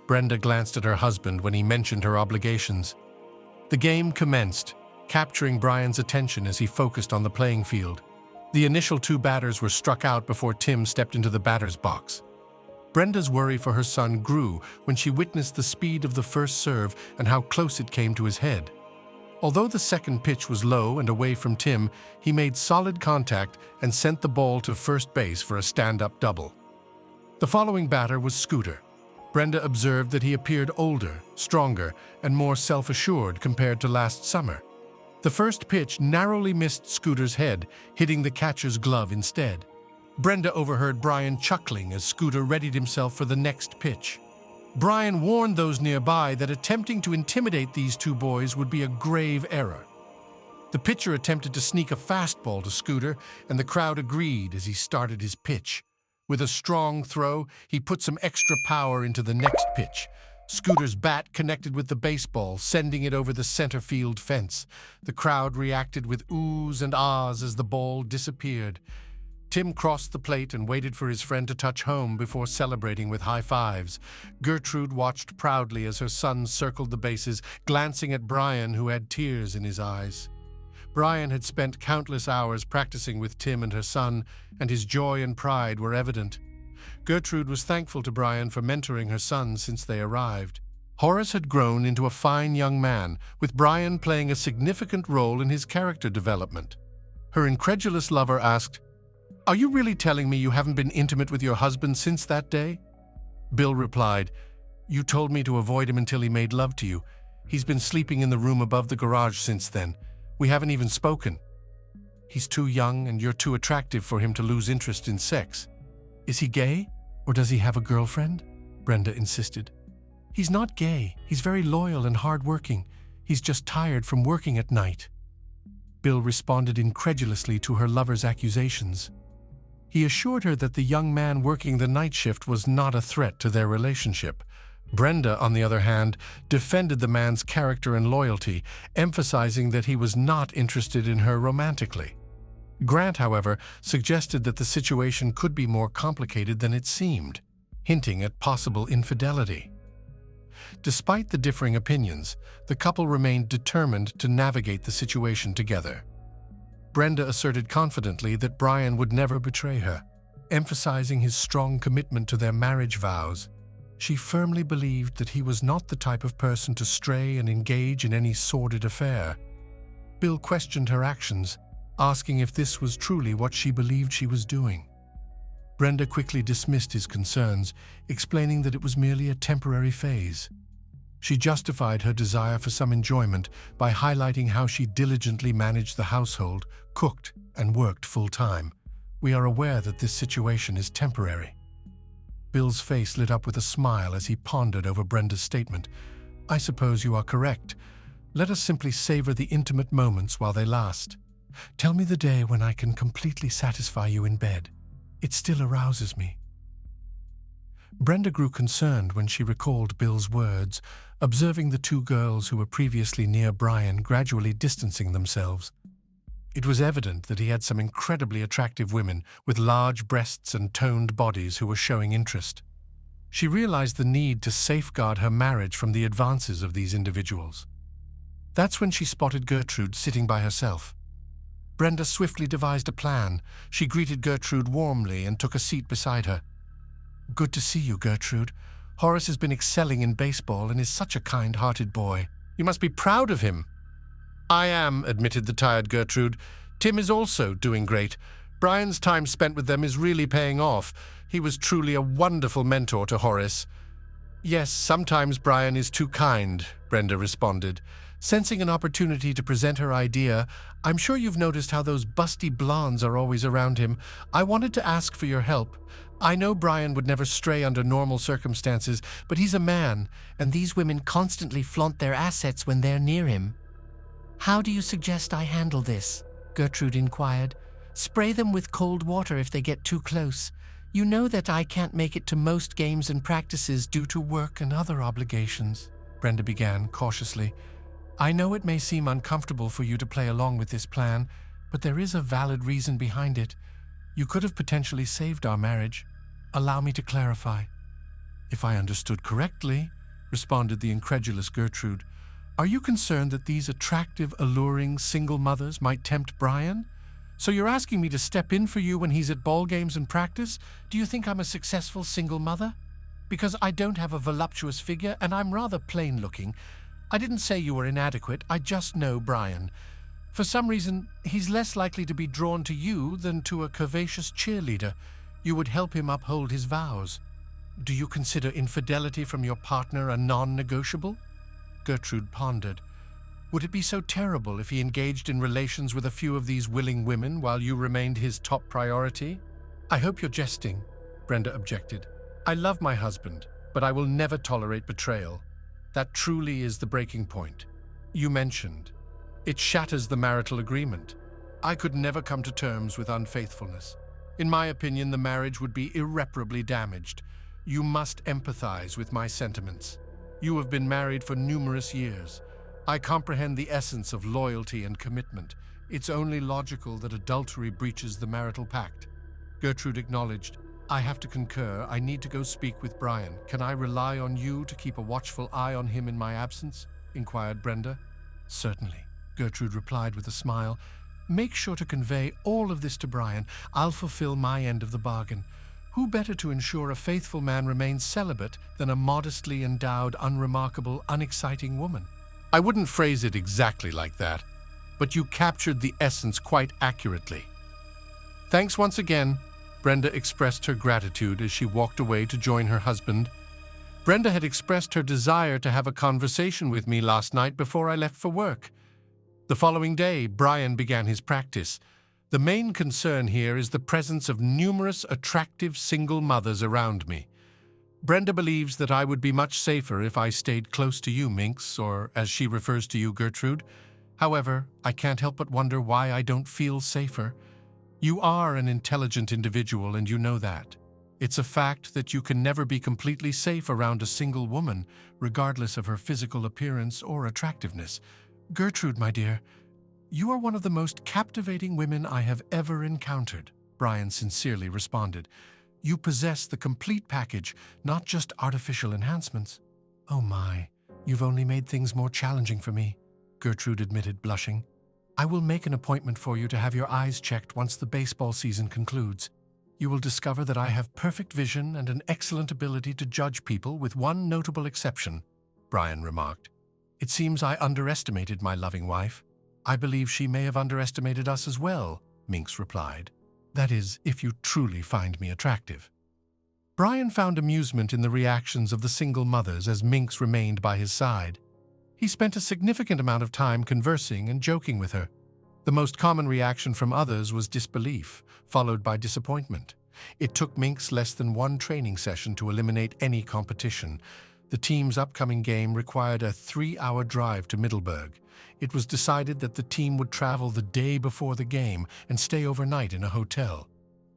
Brenda glanced at her husband when he mentioned her obligations. The game commenced, capturing Brian's attention as he focused on the playing field. The initial two batters were struck out before Tim stepped into the batter's box. Brenda's worry for her son grew when she witnessed the speed of the first serve and how close it came to his head. Although the second pitch was low and away from Tim, he made solid contact and sent the ball to first base for a stand-up double. The following batter was Scooter. Brenda observed that he appeared older, stronger, and more self-assured compared to last summer. The first pitch narrowly missed Scooter's head, hitting the catcher's glove instead. Brenda overheard Brian chuckling as Scooter readied himself for the next pitch. Brian warned those nearby that attempting to intimidate these two boys would be a grave error. The pitcher attempted to sneak a fastball to Scooter, and the crowd agreed as he started his pitch. With a strong throw, he put some extra power into the next pitch. Scooter's bat connected with the baseball, sending it over the center field fence. The crowd reacted with oohs and ahs as the ball disappeared. Tim crossed the plate and waited for his friend to touch home before celebrating with high fives. Gertrude watched proudly as her son circled the bases, glancing at Brian, who had tears in his eyes. Brian had spent countless hours practicing with Tim and her son, and his joy and pride were evident. Gertrude was thankful to Brian for mentoring her son since they arrived. Horace had grown into a fine young man, with Brian playing a significant role in his character development. Her incredulous lover asked, "Are you really telling me you haven't been intimate with your husband since that day?" Bill replied, "You told me to avoid him until he made love to you. He's been sleeping in the room above the garage since then. We haven't even spoken. He's too young and you're too attractive for him to lose interest in sex." "Is he gay? Or does he have a girlfriend?" Brenda insisted. "He's not gay. He's very loyal and hardworking. He's just tired from working at night." Bill responded incredulously to her lover's accusations. He assured her that the young man working the night shift was not a threat to their relationship. Brenda, on the other hand, defended the man's character and loyalty, emphasizing that he was not interested in her romantically. Grant, however, suggested that the situation could be more complicated than it seemed, hinting at possible infidelity. Despite the differing opinions, the couple remained determined to navigate the situation together. Brenda asserted confidently that Brian would never betray her, emphasizing his strong commitment to their marriage vows. She firmly believed that he was not the type of person to stray and engage in any sordid affair. Bill questioned her actions, asking if this was truly what she believed she was doing. Brenda quickly dismissed his concerns, explaining that it was merely a temporary phase. She justified her desire for some enjoyment by highlighting how she diligently managed the household, cooked, and worked full-time. "We are aware that this situation is temporary." Bill's face lit up with a smile as he pondered over Brenda's statement. "I suppose you are correct. Let us simply savor the intimate moments while they last. Tell me the day when I can completely satisfy you in bed. It still arouses me." Brenda grew concerned when she recalled Bill's words, observing the two girls who were previously near Brian gradually distancing themselves. It was evident that he had some incredibly attractive women with large breasts and toned bodies who were showing interest. She realized the need to safeguard her marriage from the advances of these individuals. That's when she spotted Gertrude sitting by herself. Brenda swiftly devised a plan. She greeted Gertrude warmly and took a seat beside her. "Good to see you, Gertrude. Horace has been excelling in baseball and is such a kind-hearted boy. You must be proud of him." "I am," admitted the tired Gertrude. "Tim is also doing great. Brian's time spent with them is really paying off. He was truly a wonderful mentor to Horace." "Yes, sometimes Brian is too kind," Brenda responded. Sensing an opportunity to present her idea, "I'm sure you've noticed how those busty blondes are always around him. I wanted to ask for your help. I know Brian would never stray under normal circumstances, but he's a man, and these women constantly flaunt their assets when they're near him." "How do you suggest I handle this?" Gertrude inquired. "Spray them with cold water if they get too close. You know that I can't make it to most games and practices due to work and other obligations," Brenda began cautiously. "I know it may seem uncomfortable for you to play along with this plan, but there is a valid reason behind it. You could have potentially saved our marriage. Allow me to clarify." "If I understood correctly," responded the incredulous Gertrude, "are you concerned that these attractive, alluring single mothers might tempt Brian? So you're asking me to step in for you when he's at ball games and practice? Do you think I'm a successful single mother? Because I don't have a voluptuous figure and I'm rather plain-looking. I didn't say you were inadequate, I just know Brian. For some reason, he's less likely to be drawn to you than to a curvaceous cheerleader. You would help him uphold his vows. Do you consider infidelity from your partner a non-negotiable?" Gertrude pondered. "Would it be so terrible if he engaged in relations with a few of these willing women while you remained his top priority?" "I hope you're jesting," Brenda objected. "I love my husband, but I will never tolerate betrayal. That truly is the breaking point. You mentioned. It shatters the marital agreement. I could never come to terms with unfaithfulness. In my opinion, the marriage would be irreparably damaged. You must empathize with my sentiments. You have been married for numerous years. I comprehend the essence of loyalty and commitment. It's only logical that adultery breaches the marital pact." Gertrude acknowledged. "I have to concur. I need to go speak with Brian. Can I rely on you to keep a watchful eye on him in my absence?" inquired Brenda. "Certainly," Gertrude replied with a smile. "Make sure to convey all of this to Brian. I'll fulfill my end of the bargain. Who better to ensure a faithful man remains celibate than a modestly endowed, unremarkable, unexciting woman?" "I wouldn't phrase it exactly like that, but you captured the essence quite accurately." "Thanks once again." Brenda expressed her gratitude as she walked away to join her husband. "Brenda had expressed her desire to have a conversation with me last night before I left for work." The following day, Brian began his practice. The main concern here is the presence of numerous attractive single mothers around me. Brenda believes that I would be much safer if I stayed close to you, Minx, or as she refers to you, Gertrude. However, I can't help but wonder why I don't feel safer. You are an intelligent individual, and you know that. It's a fact that you can never be completely safe around a single woman, regardless of her physical appearance or attractiveness. Gertrude, my dear, you are one of the most captivating women I have ever encountered, Brian sincerely responded. You possess the complete package, not just artificial enhancements. Oh my, you've only made things more challenging for me, Gertrude admitted, blushing. I will make an appointment for you to have your eyes checked once the baseball season concludes. You will discover that I have perfect vision and an excellent ability to judge people, with one notable exception, Brian remarked. It seems I underestimated my loving wife. I believe she may have underestimated us as well, Minx replied. That is, if you truly find me attractive. Brian found amusement in the reactions of the single mothers as Minx remained by his side. He spent a significant amount of time conversing and joking with her. The most common reaction from others was disbelief, followed by disappointment. It took Minx less than one training session to eliminate any competition. The team's upcoming game required a 3-hour drive to Middleburg. It was decided that the team would travel the day before the game and stay overnight in a hotel.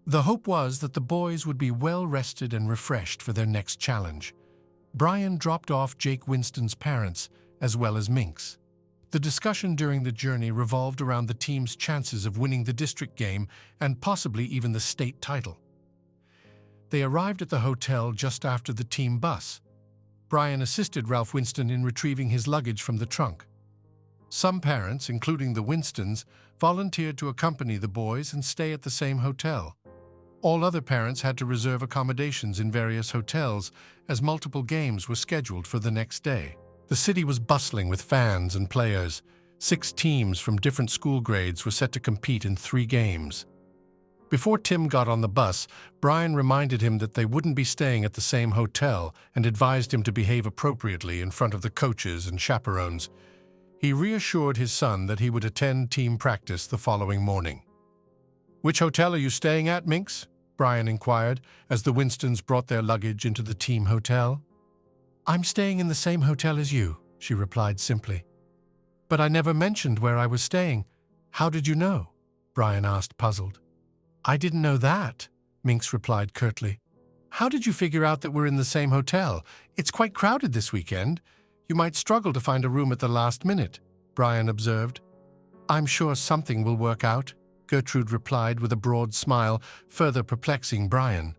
The hope was that the boys would be well rested and refreshed for their next challenge. Brian dropped off Jake Winston's parents, as well as Minx. The discussion during the journey revolved around the team's chances of winning the district game and possibly even the state title. They arrived at the hotel just after the team bus. Brian assisted Ralph Winston in retrieving his luggage from the trunk. Some parents, including the Winstons, volunteered to accompany the boys and stay at the same hotel. All other parents had to reserve accommodations in various hotels, as multiple games were scheduled for the next day. The city was bustling with fans and players. 6 teams from different school grades were set to compete in 3 games. Before Tim got on the bus, Brian reminded him that they wouldn't be staying at the same hotel and advised him to behave appropriately in front of the coaches and chaperones. He reassured his son that he would attend team practice the following morning. "Which hotel are you staying at, Minx?" Brian inquired, as the Winstons brought their luggage into the team hotel. "I'm staying in the same hotel as you," she replied simply. "But I never mentioned where I was staying. How did you know?" Brian asked, puzzled. "I didn't know that," Minx replied curtly. "How did you figure out that we're in the same hotel? It's quite crowded this weekend. You might struggle to find a room at the last minute," Brian observed. "I'm sure something will work out," Gertrude replied with a broad smile, further perplexing Brian.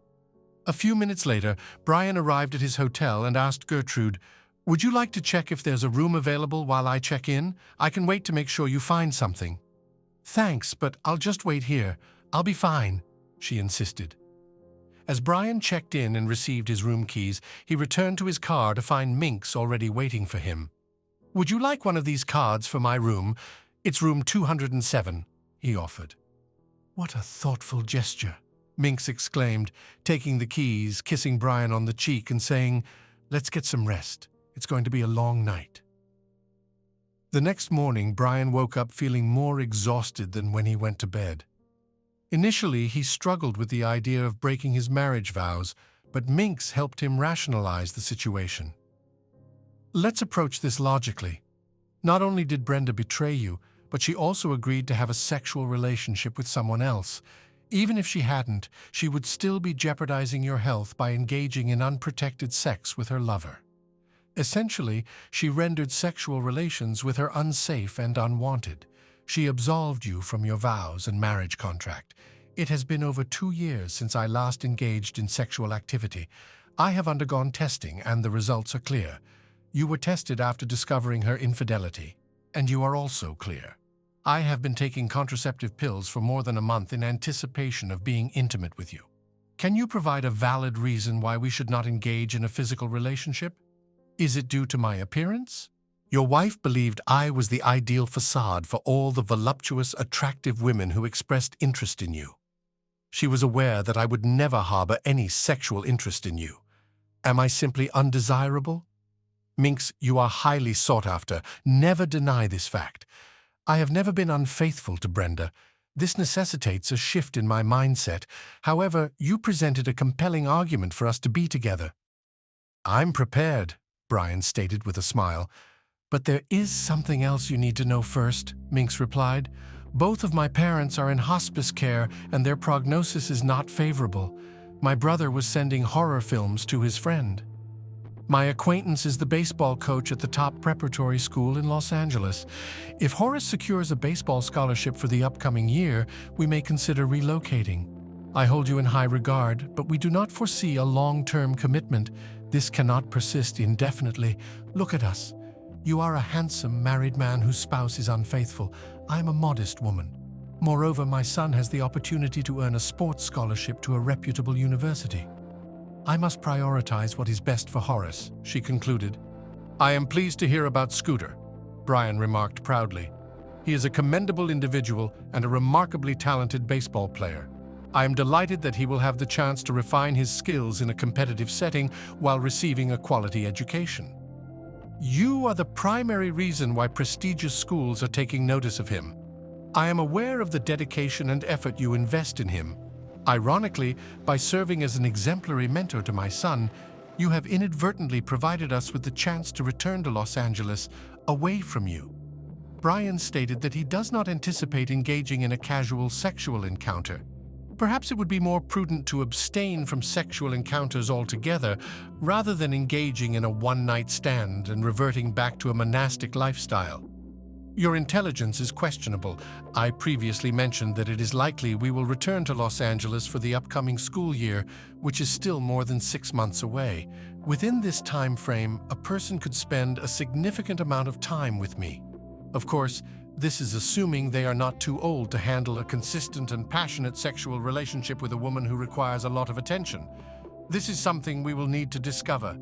A few minutes later, Brian arrived at his hotel and asked Gertrude, "Would you like to check if there's a room available while I check in? I can wait to make sure you find something." "Thanks, but I'll just wait here. I'll be fine," she insisted. As Brian checked in and received his room keys, he returned to his car to find Minx already waiting for him. "Would you like one of these cards for my room? It's room 207, he offered. "What a thoughtful gesture," Minx exclaimed, taking the keys, kissing Brian on the cheek and saying, "Let's get some rest. It's going to be a long night." The next morning, Brian woke up feeling more exhausted than when he went to bed. Initially, he struggled with the idea of breaking his marriage vows, but Minx helped him rationalize the situation. "Let's approach this logically. Not only did Brenda betray you, but she also agreed to have a sexual relationship with someone else. Even if she hadn't, she would still be jeopardizing your health by engaging in unprotected sex with her lover. Essentially, she rendered sexual relations with her unsafe and unwanted. She absolved you from your vows and marriage contract. It has been over 2 years since I last engaged in sexual activity. I have undergone testing, and the results are clear. You were tested after discovering her infidelity, and you are also clear. I have been taking contraceptive pills for more than a month in anticipation of being intimate with you. Can you provide a valid reason why we should not engage in a physical relationship? Is it due to my appearance? Your wife believed I was the ideal facade for all the voluptuous, attractive women who expressed interest in you. She was aware that I would never harbor any sexual interest in you. Am I simply undesirable? Minx, you are highly sought after. Never deny this fact. I have never been unfaithful to Brenda. This necessitates a shift in my mindset. However, you presented a compelling argument for us to be together." "I'm prepared," Brian stated with a smile. "But there is something else you need to know first," Minx replied. "Both of my parents are in hospice care and their prognosis is not favorable. My brother was sending horror films to his friend. My acquaintance is the baseball coach at the top preparatory school in Los Angeles. If Horace secures a baseball scholarship for the upcoming year, we may consider relocating. I hold you in high regard, but we do not foresee a long-term commitment. This cannot persist indefinitely. Look at us. You are a handsome married man whose spouse is unfaithful. I am a modest woman. Moreover, my son has the opportunity to earn a sports scholarship to a reputable university. I must prioritize what is best for Horace," she concluded. "I am pleased to hear about Scooter," Brian remarked proudly. "He is a commendable individual and a remarkably talented baseball player. I am delighted that he will have the chance to refine his skills in a competitive setting while receiving a quality education. You are the primary reason why prestigious schools are taking notice of him. I am aware of the dedication and effort you invest in him. Ironically, by serving as an exemplary mentor to my son, you have inadvertently provided us with the chance to return to Los Angeles away from you." Brian stated that he does not anticipate engaging in a casual sexual encounter. Perhaps it would be more prudent to abstain from sexual encounters altogether rather than engaging in a one-night stand and reverting back to a monastic lifestyle. "Your intelligence is questionable. I previously mentioned that it is likely we will return to Los Angeles for the upcoming school year, which is still more than 6 months away. Within this time frame, a person could spend a significant amount of time with me. Of course, this is assuming they are not too old to handle a consistent and passionate sexual relationship with a woman who requires a lot of attention. This is something we will need to discover.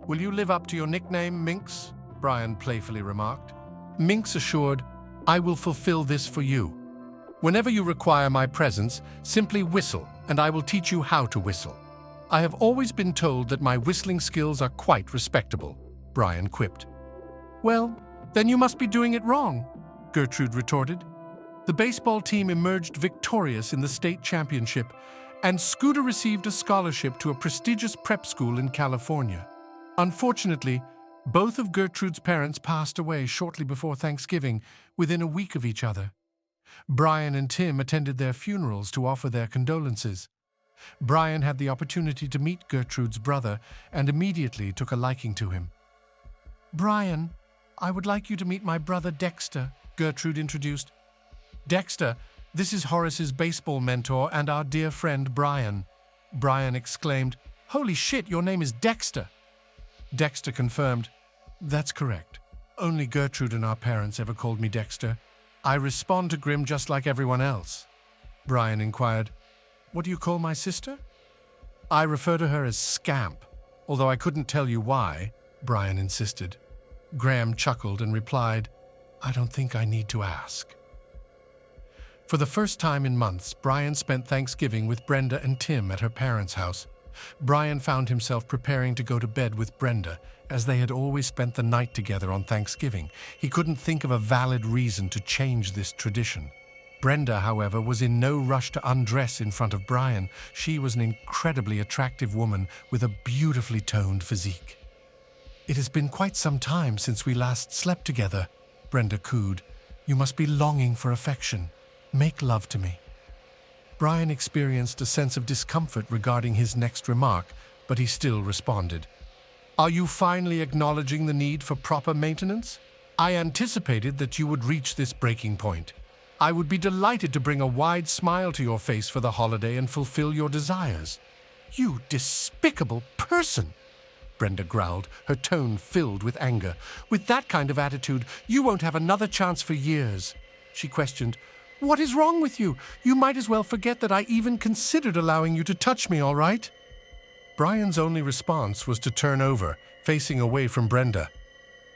Will you live up to your nickname, Minx? Brian playfully remarked. Minx assured, I will fulfill this for you. Whenever you require my presence, simply whistle, and I will teach you how to whistle. I have always been told that my whistling skills are quite respectable, Brian quipped. Well, then you must be doing it wrong, Gertrude retorted. The baseball team emerged victorious in the state championship, and Scooter received a scholarship to a prestigious prep school in California. Unfortunately, both of Gertrude's parents passed away shortly before Thanksgiving, within a week of each other. Brian and Tim attended their funerals to offer their condolences. Brian had the opportunity to meet Gertrude's brother and immediately took a liking to him. Brian, I would like you to meet my brother Dexter, Gertrude introduced. Dexter, this is Horace's baseball mentor and our dear friend Brian. Brian exclaimed, Holy shit, your name is Dexter. Dexter confirmed, That's correct. Only Gertrude and our parents ever called me Dexter. I respond to Grim just like everyone else. Brian inquired, What do you call my sister? I refer to her as Scamp, although I couldn't tell you why, Brian insisted. Graham chuckled and replied, I don't think I need to ask. For the first time in months, Brian spent Thanksgiving with Brenda and Tim at her parents' house. Brian found himself preparing to go to bed with Brenda, as they had always spent the night together on Thanksgiving. He couldn't think of a valid reason to change this tradition. Brenda, however, was in no rush to undress in front of Brian. She was an incredibly attractive woman with a beautifully toned physique. It has been quite some time since we last slept together, Brenda cooed. You must be longing for affection. Make love to me. Brian experienced a sense of discomfort regarding his next remark, but he still responded. Are you finally acknowledging the need for proper maintenance? I anticipated that you would reach this breaking point. I would be delighted to bring a wide smile to your face for the holiday and fulfill your desires. You despicable person! Brenda growled, her tone filled with anger. With that kind of attitude, you won't have another chance for years. She questioned, What is wrong with you? You might as well forget that I even considered allowing you to touch me, all right? Brian's only response was to turn over, facing away from Brenda.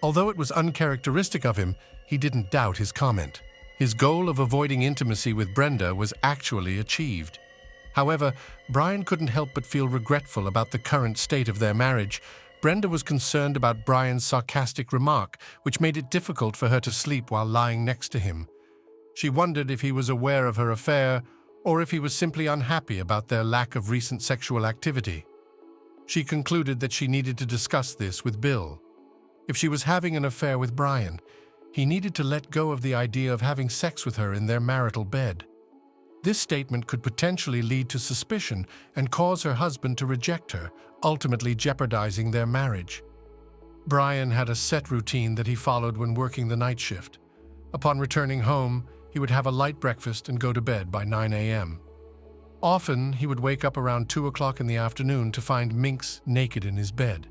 Although it was uncharacteristic of him, he didn't doubt his comment. His goal of avoiding intimacy with Brenda was actually achieved. However, Brian couldn't help but feel regretful about the current state of their marriage. Brenda was concerned about Brian's sarcastic remark, which made it difficult for her to sleep while lying next to him. She wondered if he was aware of her affair, or if he was simply unhappy about their lack of recent sexual activity. She concluded that she needed to discuss this with Bill. If she was having an affair with Brian, he needed to let go of the idea of having sex with her in their marital bed. This statement could potentially lead to suspicion and cause her husband to reject her, ultimately jeopardizing their marriage. Brian had a set routine that he followed when working the night shift. Upon returning home, he would have a light breakfast and go to bed by 9 a.m. Often, he would wake up around 2 o'clock in the afternoon to find Minx naked in his bed.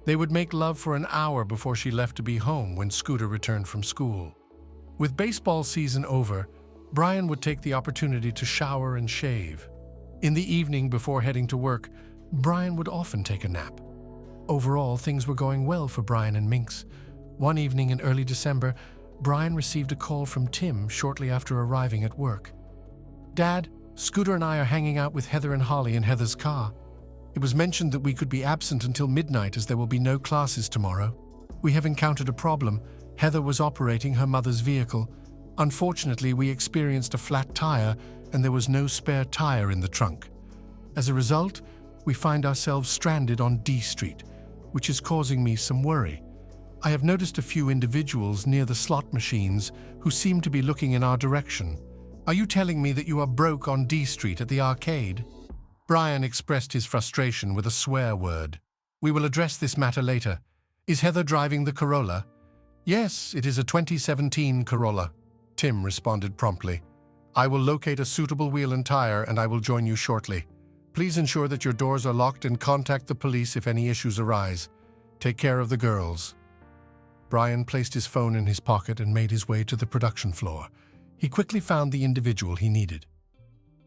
They would make love for an hour before she left to be home when Scooter returned from school. With baseball season over, Brian would take the opportunity to shower and shave. In the evening before heading to work, Brian would often take a nap. Overall, things were going well for Brian and Minx. One evening in early December, Brian received a call from Tim shortly after arriving at work. Dad, Scooter and I are hanging out with Heather and Holly in Heather's car. It was mentioned that we could be absent until midnight as there will be no classes tomorrow. We have encountered a problem. Heather was operating her mother's vehicle. Unfortunately, we experienced a flat tire and there was no spare tire in the trunk. As a result, we find ourselves stranded on D Street, which is causing me some worry. I have noticed a few individuals near the slot machines who seem to be looking in our direction. Are you telling me that you are broke on D Street at the arcade? Brian expressed his frustration with a swear word. We will address this matter later. Is Heather driving the Corolla? Yes, it is a 2017 Corolla, Tim responded promptly. I will locate a suitable wheel and tire and I will join you shortly. Please ensure that your doors are locked and contact the police if any issues arise. Take care of the girls. Brian placed his phone in his pocket and made his way to the production floor. He quickly found the individual he needed.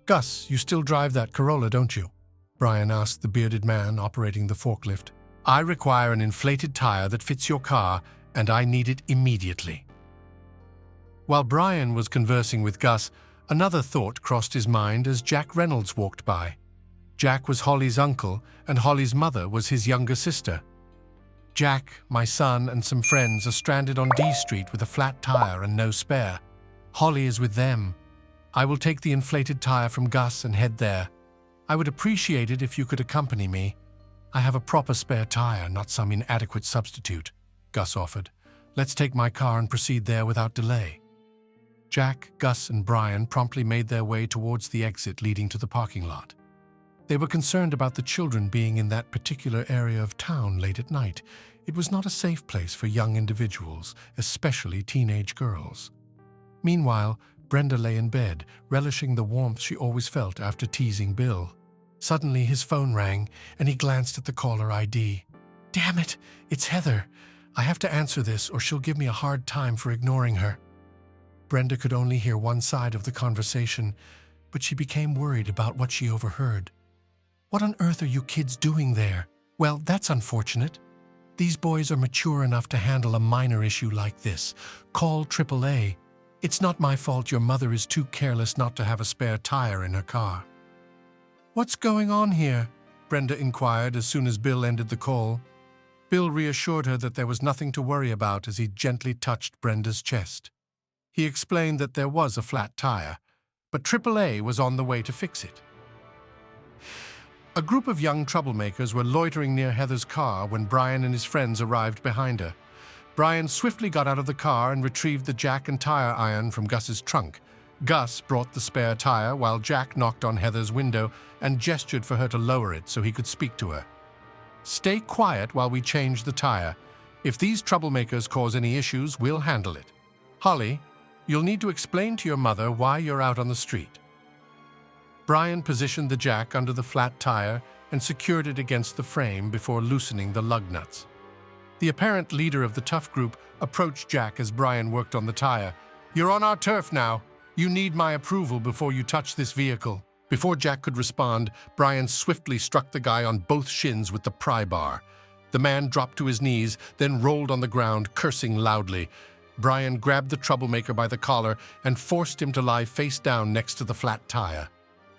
"Gus, you still drive that Corolla, don't you?" Brian asked the bearded man operating the forklift. "I require an inflated tire that fits your car, and I need it immediately." While Brian was conversing with Gus, another thought crossed his mind as Jack Reynolds walked by. Jack was Holly's uncle, and Holly's mother was his younger sister. "Jack, my son, and some friends are stranded on D Street with a flat tire and no spare. Holly is with them. I will take the inflated tire from Gus and head there. I would appreciate it if you could accompany me. I have a proper spare tire, not some inadequate substitute," Gus offered. "Let's take my car and proceed there without delay." Jack, Gus, and Brian promptly made their way towards the exit leading to the parking lot. They were concerned about the children being in that particular area of town late at night. It was not a safe place for young individuals, especially teenage girls. Meanwhile, Brenda lay in bed, relishing the warmth she always felt after teasing Bill. Suddenly, his phone rang, and he glanced at the caller ID. "Damn it, it's Heather. I have to answer this, or she'll give me a hard time for ignoring her." Brenda could only hear one side of the conversation, but she became worried about what she overheard. "What on earth are you kids doing there? Well, that's unfortunate. These boys are mature enough to handle a minor issue like this. Call AAA. It's not my fault your mother is too careless not to have a spare tire in her car." "What's going on here?" Brenda inquired as soon as Bill ended the call. Bill reassured her that there was nothing to worry about as he gently touched Brenda's chest. He explained that there was a flat tire, but AAA was on the way to fix it. A group of young troublemakers were loitering near Heather's car when Brian and his friends arrived behind her. Brian swiftly got out of the car and retrieved the jack and tire iron from Gus's trunk. Gus brought the spare tire while Jack knocked on Heather's window and gestured for her to lower it so he could speak to her. "Stay quiet while we change the tire. If these troublemakers cause any issues, we'll handle it. Holly, you'll need to explain to your mother why you're out on the street." Brian positioned the jack under the flat tire and secured it against the frame before loosening the lug nuts. The apparent leader of the tough group approached Jack as Brian worked on the tire. "You're on our turf now. You need my approval before you touch this vehicle." Before Jack could respond, Brian swiftly struck the guy on both shins with the pry bar. The man dropped to his knees, then rolled on the ground, cursing loudly. Brian grabbed the troublemaker by the collar and forced him to lie face down next to the flat tire.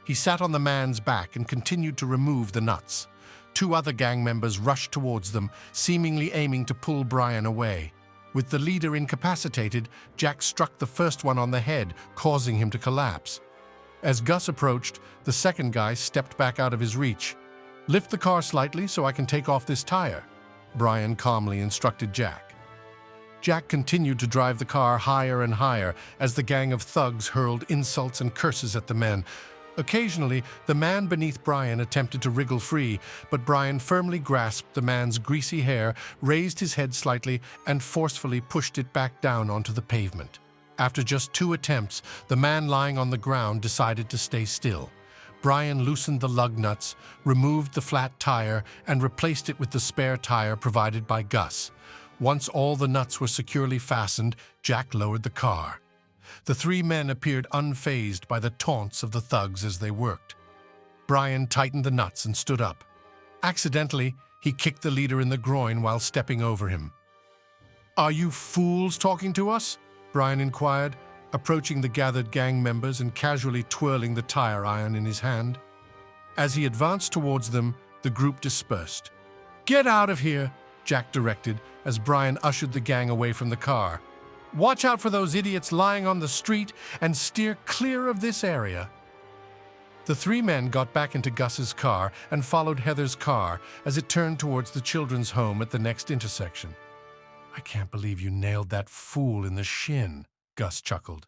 He sat on the man's back and continued to remove the nuts. Two other gang members rushed towards them, seemingly aiming to pull Brian away. With the leader incapacitated, Jack struck the first one on the head, causing him to collapse. As Gus approached, the second guy stepped back out of his reach. "Lift the car slightly so I can take off this tire," Brian calmly instructed Jack. Jack continued to drive the car higher and higher as the gang of thugs hurled insults and curses at the men. Occasionally, the man beneath Brian attempted to wriggle free, but Brian firmly grasped the man's greasy hair, raised his head slightly, and forcefully pushed it back down onto the pavement. After just 2 attempts, the man lying on the ground decided to stay still. Brian loosened the lug nuts, removed the flat tire, and replaced it with the spare tire provided by Gus. Once all the nuts were securely fastened, Jack lowered the car. The 3 men appeared unfazed by the taunts of the thugs as they worked. Brian tightened the nuts and stood up. Accidentally, he kicked the leader in the groin while stepping over him. "Are you fools talking to us?" Brian inquired, approaching the gathered gang members and casually twirling the tire iron in his hand. As he advanced towards them, the group dispersed. "Get out of here," Jack directed as Brian ushered the gang away from the car. "Watch out for those idiots lying on the street and steer clear of this area." The 3 men got back into Gus's car and followed Heather's car as it turned towards the children's home at the next intersection. "I can't believe you nailed that fool in the shin," Gus chuckled.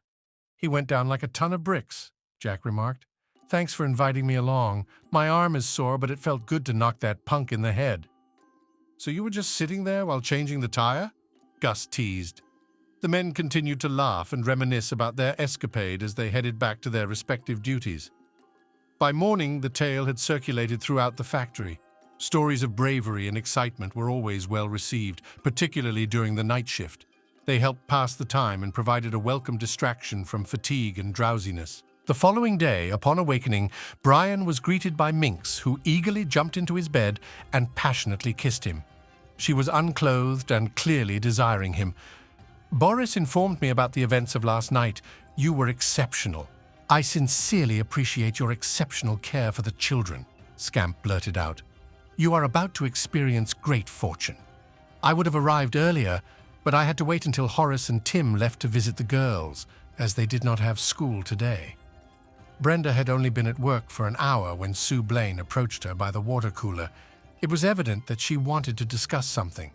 "He went down like a ton of bricks," Jack remarked. "Thanks for inviting me along. My arm is sore, but it felt good to knock that punk in the head." "So you were just sitting there while changing the tire?" Gus teased. The men continued to laugh and reminisce about their escapade as they headed back to their respective duties. By morning, the tale had circulated throughout the factory. Stories of bravery and excitement were always well received, particularly during the night shift. They helped pass the time and provided a welcome distraction from fatigue and drowsiness. The following day, upon awakening, Brian was greeted by Minx, who eagerly jumped into his bed and passionately kissed him. She was unclothed and clearly desiring him. "Boris informed me about the events of last night. You were exceptional. I sincerely appreciate your exceptional care for the children," Scamp blurted out. "You are about to experience great fortune. I would have arrived earlier, but I had to wait until Horace and Tim left to visit the girls, as they did not have school today." Brenda had only been at work for an hour when Sue Blaine approached her by the water cooler. It was evident that she wanted to discuss something.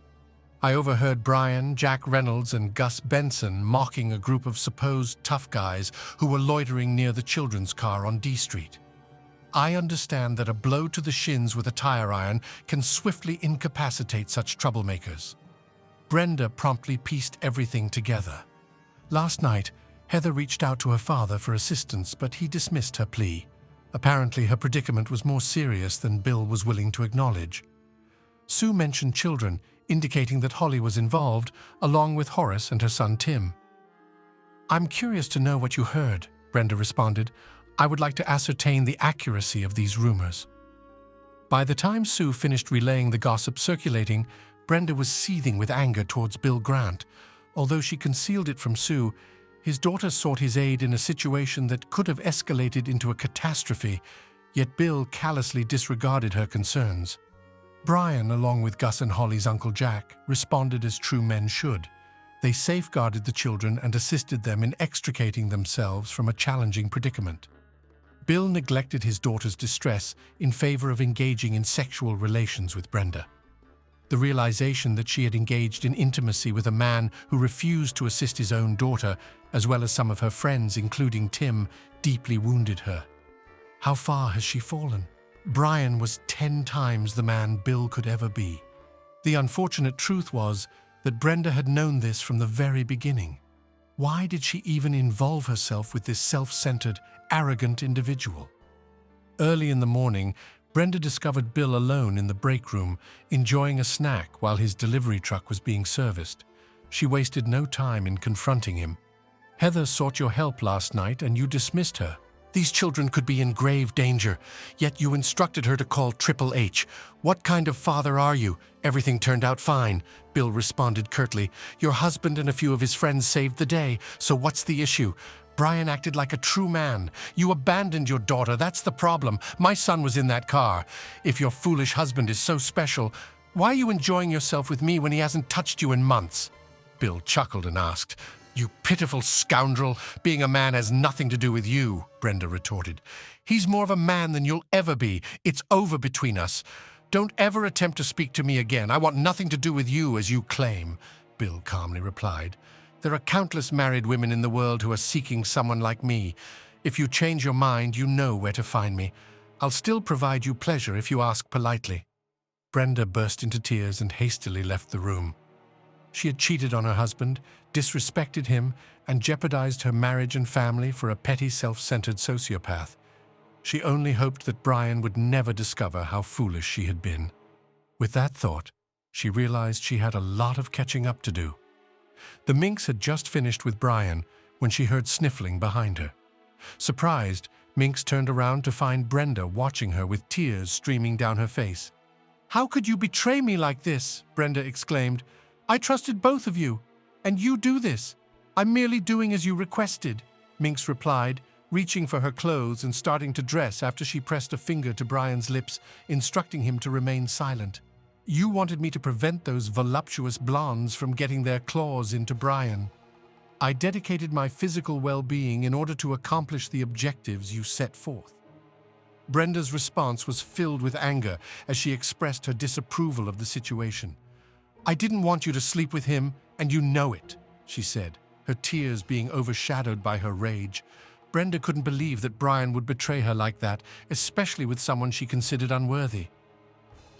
"I overheard Brian, Jack Reynolds, and Gus Benson mocking a group of supposed tough guys who were loitering near the children's car on D Street. I understand that a blow to the shins with a tire iron can swiftly incapacitate such troublemakers." Brenda promptly pieced everything together. Last night, Heather reached out to her father for assistance, but he dismissed her plea. Apparently, her predicament was more serious than Bill was willing to acknowledge. Sue mentioned children, indicating that Holly was involved, along with Horace and her son Tim. "I'm curious to know what you heard," Brenda responded. "I would like to ascertain the accuracy of these rumors." By the time Sue finished relaying the gossip circulating, Brenda was seething with anger towards Bill Grant. Although she concealed it from Sue, his daughter sought his aid in a situation that could have escalated into a catastrophe, yet Bill callously disregarded her concerns. Brian, along with Gus and Holly's Uncle Jack, responded as true men should. They safeguarded the children and assisted them in extricating themselves from a challenging predicament. Bill neglected his daughter's distress in favor of engaging in sexual relations with Brenda. The realization that she had engaged in intimacy with a man who refused to assist his own daughter, as well as some of her friends, including Tim, deeply wounded her. How far has she fallen? Brian was 10 times the man Bill could ever be. The unfortunate truth was that Brenda had known this from the very beginning. Why did she even involve herself with this self-centered, arrogant individual? Early in the morning, Brenda discovered Bill alone in the break room, enjoying a snack while his delivery truck was being serviced. She wasted no time in confronting him. "Heather sought your help last night and you dismissed her. These children could be in grave danger, yet you instructed her to call Triple H. What kind of father are you? Everything turned out fine," Bill responded curtly. "Your husband and a few of his friends saved the day, so what's the issue? Brian acted like a true man. You abandoned your daughter, that's the problem. My son was in that car. If your foolish husband is so special, why are you enjoying yourself with me when he hasn't touched you in months?" Bill chuckled and asked. "You pitiful scoundrel, being a man has nothing to do with you," Brenda retorted. "He's more of a man than you'll ever be. It's over between us. Don't ever attempt to speak to me again. I want nothing to do with you, as you claim," Bill calmly replied. "There are countless married women in the world who are seeking someone like me. If you change your mind, you know where to find me. I'll still provide you pleasure if you ask politely." Brenda burst into tears and hastily left the room. She had cheated on her husband, disrespected him, and jeopardized her marriage and family for a petty, self-centered sociopath. She only hoped that Brian would never discover how foolish she had been. With that thought, she realized she had a lot of catching up to do. The Minx had just finished with Brian when she heard sniffling behind her. Surprised, Minx turned around to find Brenda watching her with tears streaming down her face. "How could you betray me like this?" Brenda exclaimed. "I trusted both of you, and you do this." "I'm merely doing as you requested," Minx replied, reaching for her clothes and starting to dress after she pressed a finger to Brian's lips, instructing him to remain silent. "You wanted me to prevent those voluptuous blondes from getting their claws into Brian. I dedicated my physical well-being in order to accomplish the objectives you set forth." Brenda's response was filled with anger as she expressed her disapproval of the situation. "I didn't want you to sleep with him, and you know it," she said, her tears being overshadowed by her rage. Brenda couldn't believe that Brian would betray her like that, especially with someone she considered unworthy.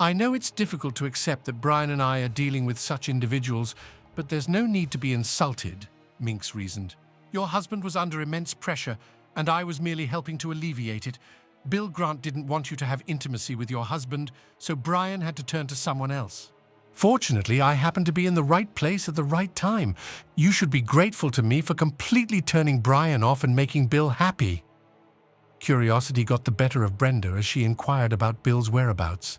"I know it's difficult to accept that Brian and I are dealing with such individuals, but there's no need to be insulted," Minx reasoned. "Your husband was under immense pressure, and I was merely helping to alleviate it. Bill Grant didn't want you to have intimacy with your husband, so Brian had to turn to someone else. Fortunately, I happened to be in the right place at the right time. You should be grateful to me for completely turning Brian off and making Bill happy." Curiosity got the better of Brenda as she inquired about Bill's whereabouts.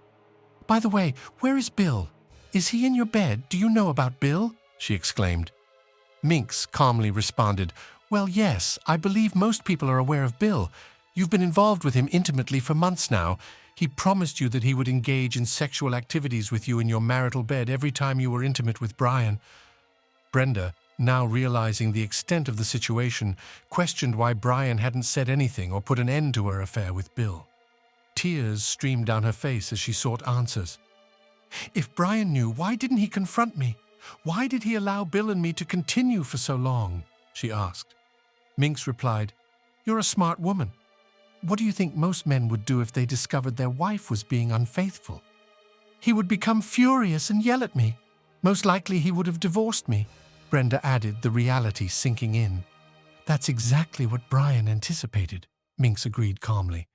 "By the way, where is Bill? Is he in your bed? Do you know about Bill?" she exclaimed. Minx calmly responded, "Well, yes, I believe most people are aware of Bill. You've been involved with him intimately for months now. He promised you that he would engage in sexual activities with you in your marital bed every time you were intimate with Brian." Brenda, now realizing the extent of the situation, questioned why Brian hadn't said anything or put an end to her affair with Bill. Tears streamed down her face as she sought answers. "If Brian knew, why didn't he confront me? Why did he allow Bill and me to continue for so long?" she asked. Minx replied, "You're a smart woman. What do you think most men would do if they discovered their wife was being unfaithful?" "He would become furious and yell at me. Most likely he would have divorced me," Brenda added, the reality sinking in. "That's exactly what Brian anticipated," Minx agreed calmly.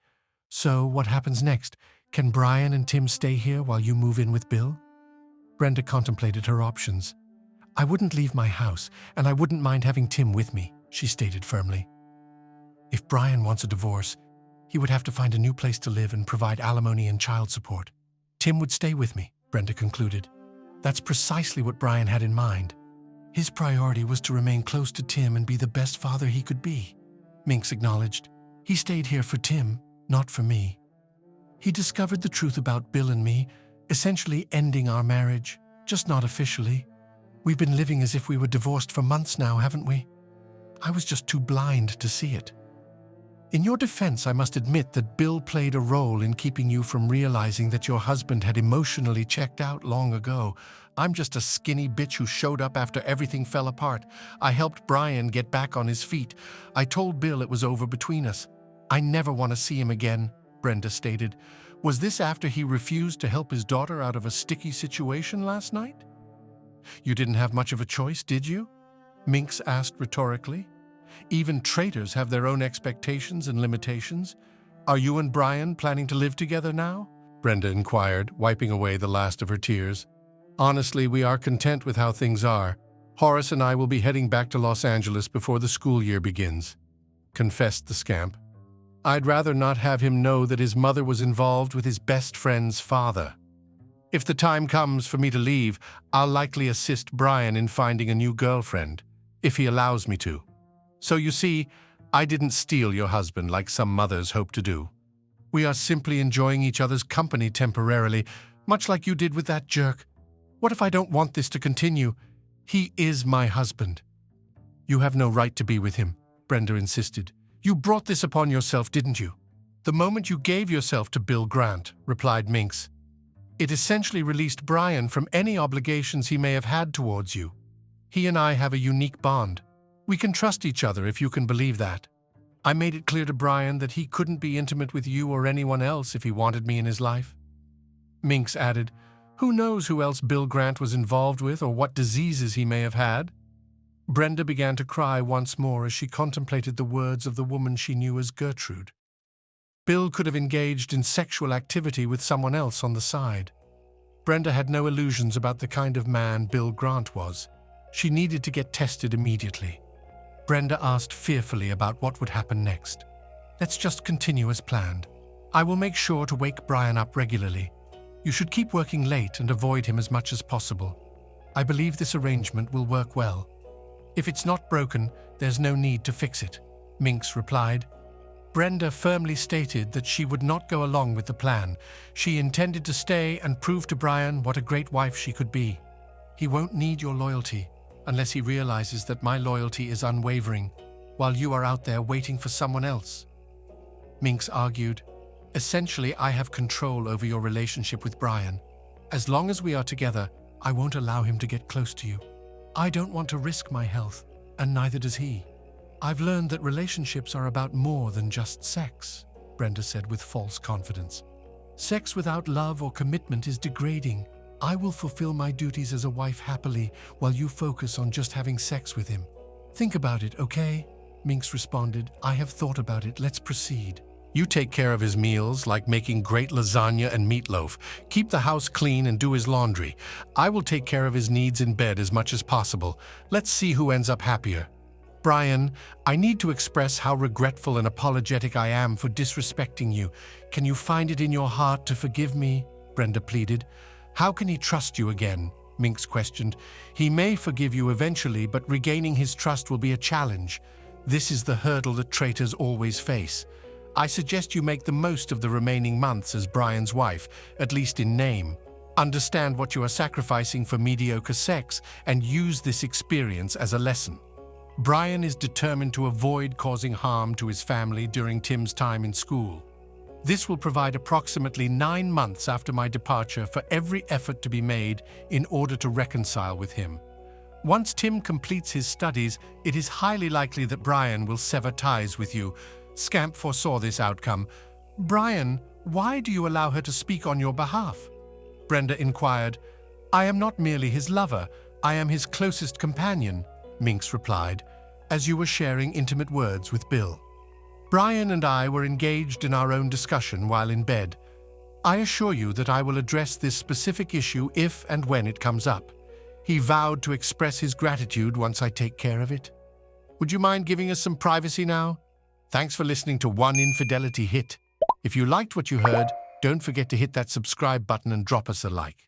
"So what happens next? Can Brian and Tim stay here while you move in with Bill?" Brenda contemplated her options. "I wouldn't leave my house, and I wouldn't mind having Tim with me," she stated firmly. "If Brian wants a divorce, he would have to find a new place to live and provide alimony and child support. Tim would stay with me," Brenda concluded. "That's precisely what Brian had in mind. His priority was to remain close to Tim and be the best father he could be," Minx acknowledged. "He stayed here for Tim, not for me. He discovered the truth about Bill and me, essentially ending our marriage, just not officially. We've been living as if we were divorced for months now, haven't we? I was just too blind to see it. In your defense, I must admit that Bill played a role in keeping you from realizing that your husband had emotionally checked out long ago. I'm just a skinny bitch who showed up after everything fell apart. I helped Brian get back on his feet. I told Bill it was over between us. I never want to see him again," Brenda stated. "Was this after he refused to help his daughter out of a sticky situation last night?" "You didn't have much of a choice, did you?" Minx asked rhetorically. "Even traitors have their own expectations and limitations. Are you and Brian planning to live together now?" Brenda inquired, wiping away the last of her tears. "Honestly, we are content with how things are. Horace and I will be heading back to Los Angeles before the school year begins," confessed the scamp. "I'd rather not have him know that his mother was involved with his best friend's father. If the time comes for me to leave, I'll likely assist Brian in finding a new girlfriend, if he allows me to. So you see, I didn't steal your husband like some mothers hope to do. We are simply enjoying each other's company temporarily, much like you did with that jerk. What if I don't want this to continue? He is my husband." "You have no right to be with him," Brenda insisted. "You brought this upon yourself, didn't you?" "The moment you gave yourself to Bill Grant," replied Minx. "It essentially released Brian from any obligations he may have had towards you. He and I have a unique bond. We can trust each other, if you can believe that. I made it clear to Brian that he couldn't be intimate with you or anyone else if he wanted me in his life." Minx added, "Who knows who else Bill Grant was involved with or what diseases he may have had?" Brenda began to cry once more as she contemplated the words of the woman she knew as Gertrude. Bill could have engaged in sexual activity with someone else on the side. Brenda had no illusions about the kind of man Bill Grant was. She needed to get tested immediately. Brenda asked fearfully about what would happen next. "Let's just continue as planned. I will make sure to wake Brian up regularly. You should keep working late and avoid him as much as possible. I believe this arrangement will work well. If it's not broken, there's no need to fix it," Minx replied. Brenda firmly stated that she would not go along with the plan. She intended to stay and prove to Brian what a great wife she could be. "He won't need your loyalty unless he realizes that my loyalty is unwavering, while you are out there waiting for someone else," Minx argued. "Essentially, I have control over your relationship with Brian. As long as we are together, I won't allow him to get close to you. I don't want to risk my health, and neither does he. I've learned that relationships are about more than just sex," Brenda said with false confidence. "Sex without love or commitment is degrading. I will fulfill my duties as a wife happily while you focus on just having sex with him. Think about it, okay?" Minx responded. "I have thought about it. Let's proceed." You take care of his meals, like making great lasagna and meatloaf. Keep the house clean and do his laundry. I will take care of his needs in bed as much as possible. Let's see who ends up happier. Brian, I need to express how regretful and apologetic I am for disrespecting you. Can you find it in your heart to forgive me? Brenda pleaded. How can he trust you again? Minx questioned. He may forgive you eventually, but regaining his trust will be a challenge. This is the hurdle that traitors always face. I suggest you make the most of the remaining months as Brian's wife, at least in name. Understand what you are sacrificing for mediocre sex and use this experience as a lesson. Brian is determined to avoid causing harm to his family during Tim's time in school. This will provide approximately 9 months after my departure for every effort to be made in order to reconcile with him. Once Tim completes his studies, it is highly likely that Brian will sever ties with you. Scamp foresaw this outcome. Brian, why do you allow her to speak on your behalf? Brenda inquired. I am not merely his lover, I am his closest companion, Minx replied, as you were sharing intimate words with Bill. Brian and I were engaged in our own discussion while in bed. I assure you that I will address this specific issue if and when it comes up. He vowed to express his gratitude once I take care of it. Would you mind giving us some privacy now? Thanks for listening to One Infidelity Hit. If you liked what you heard, don't forget to hit that subscribe button and drop us a like.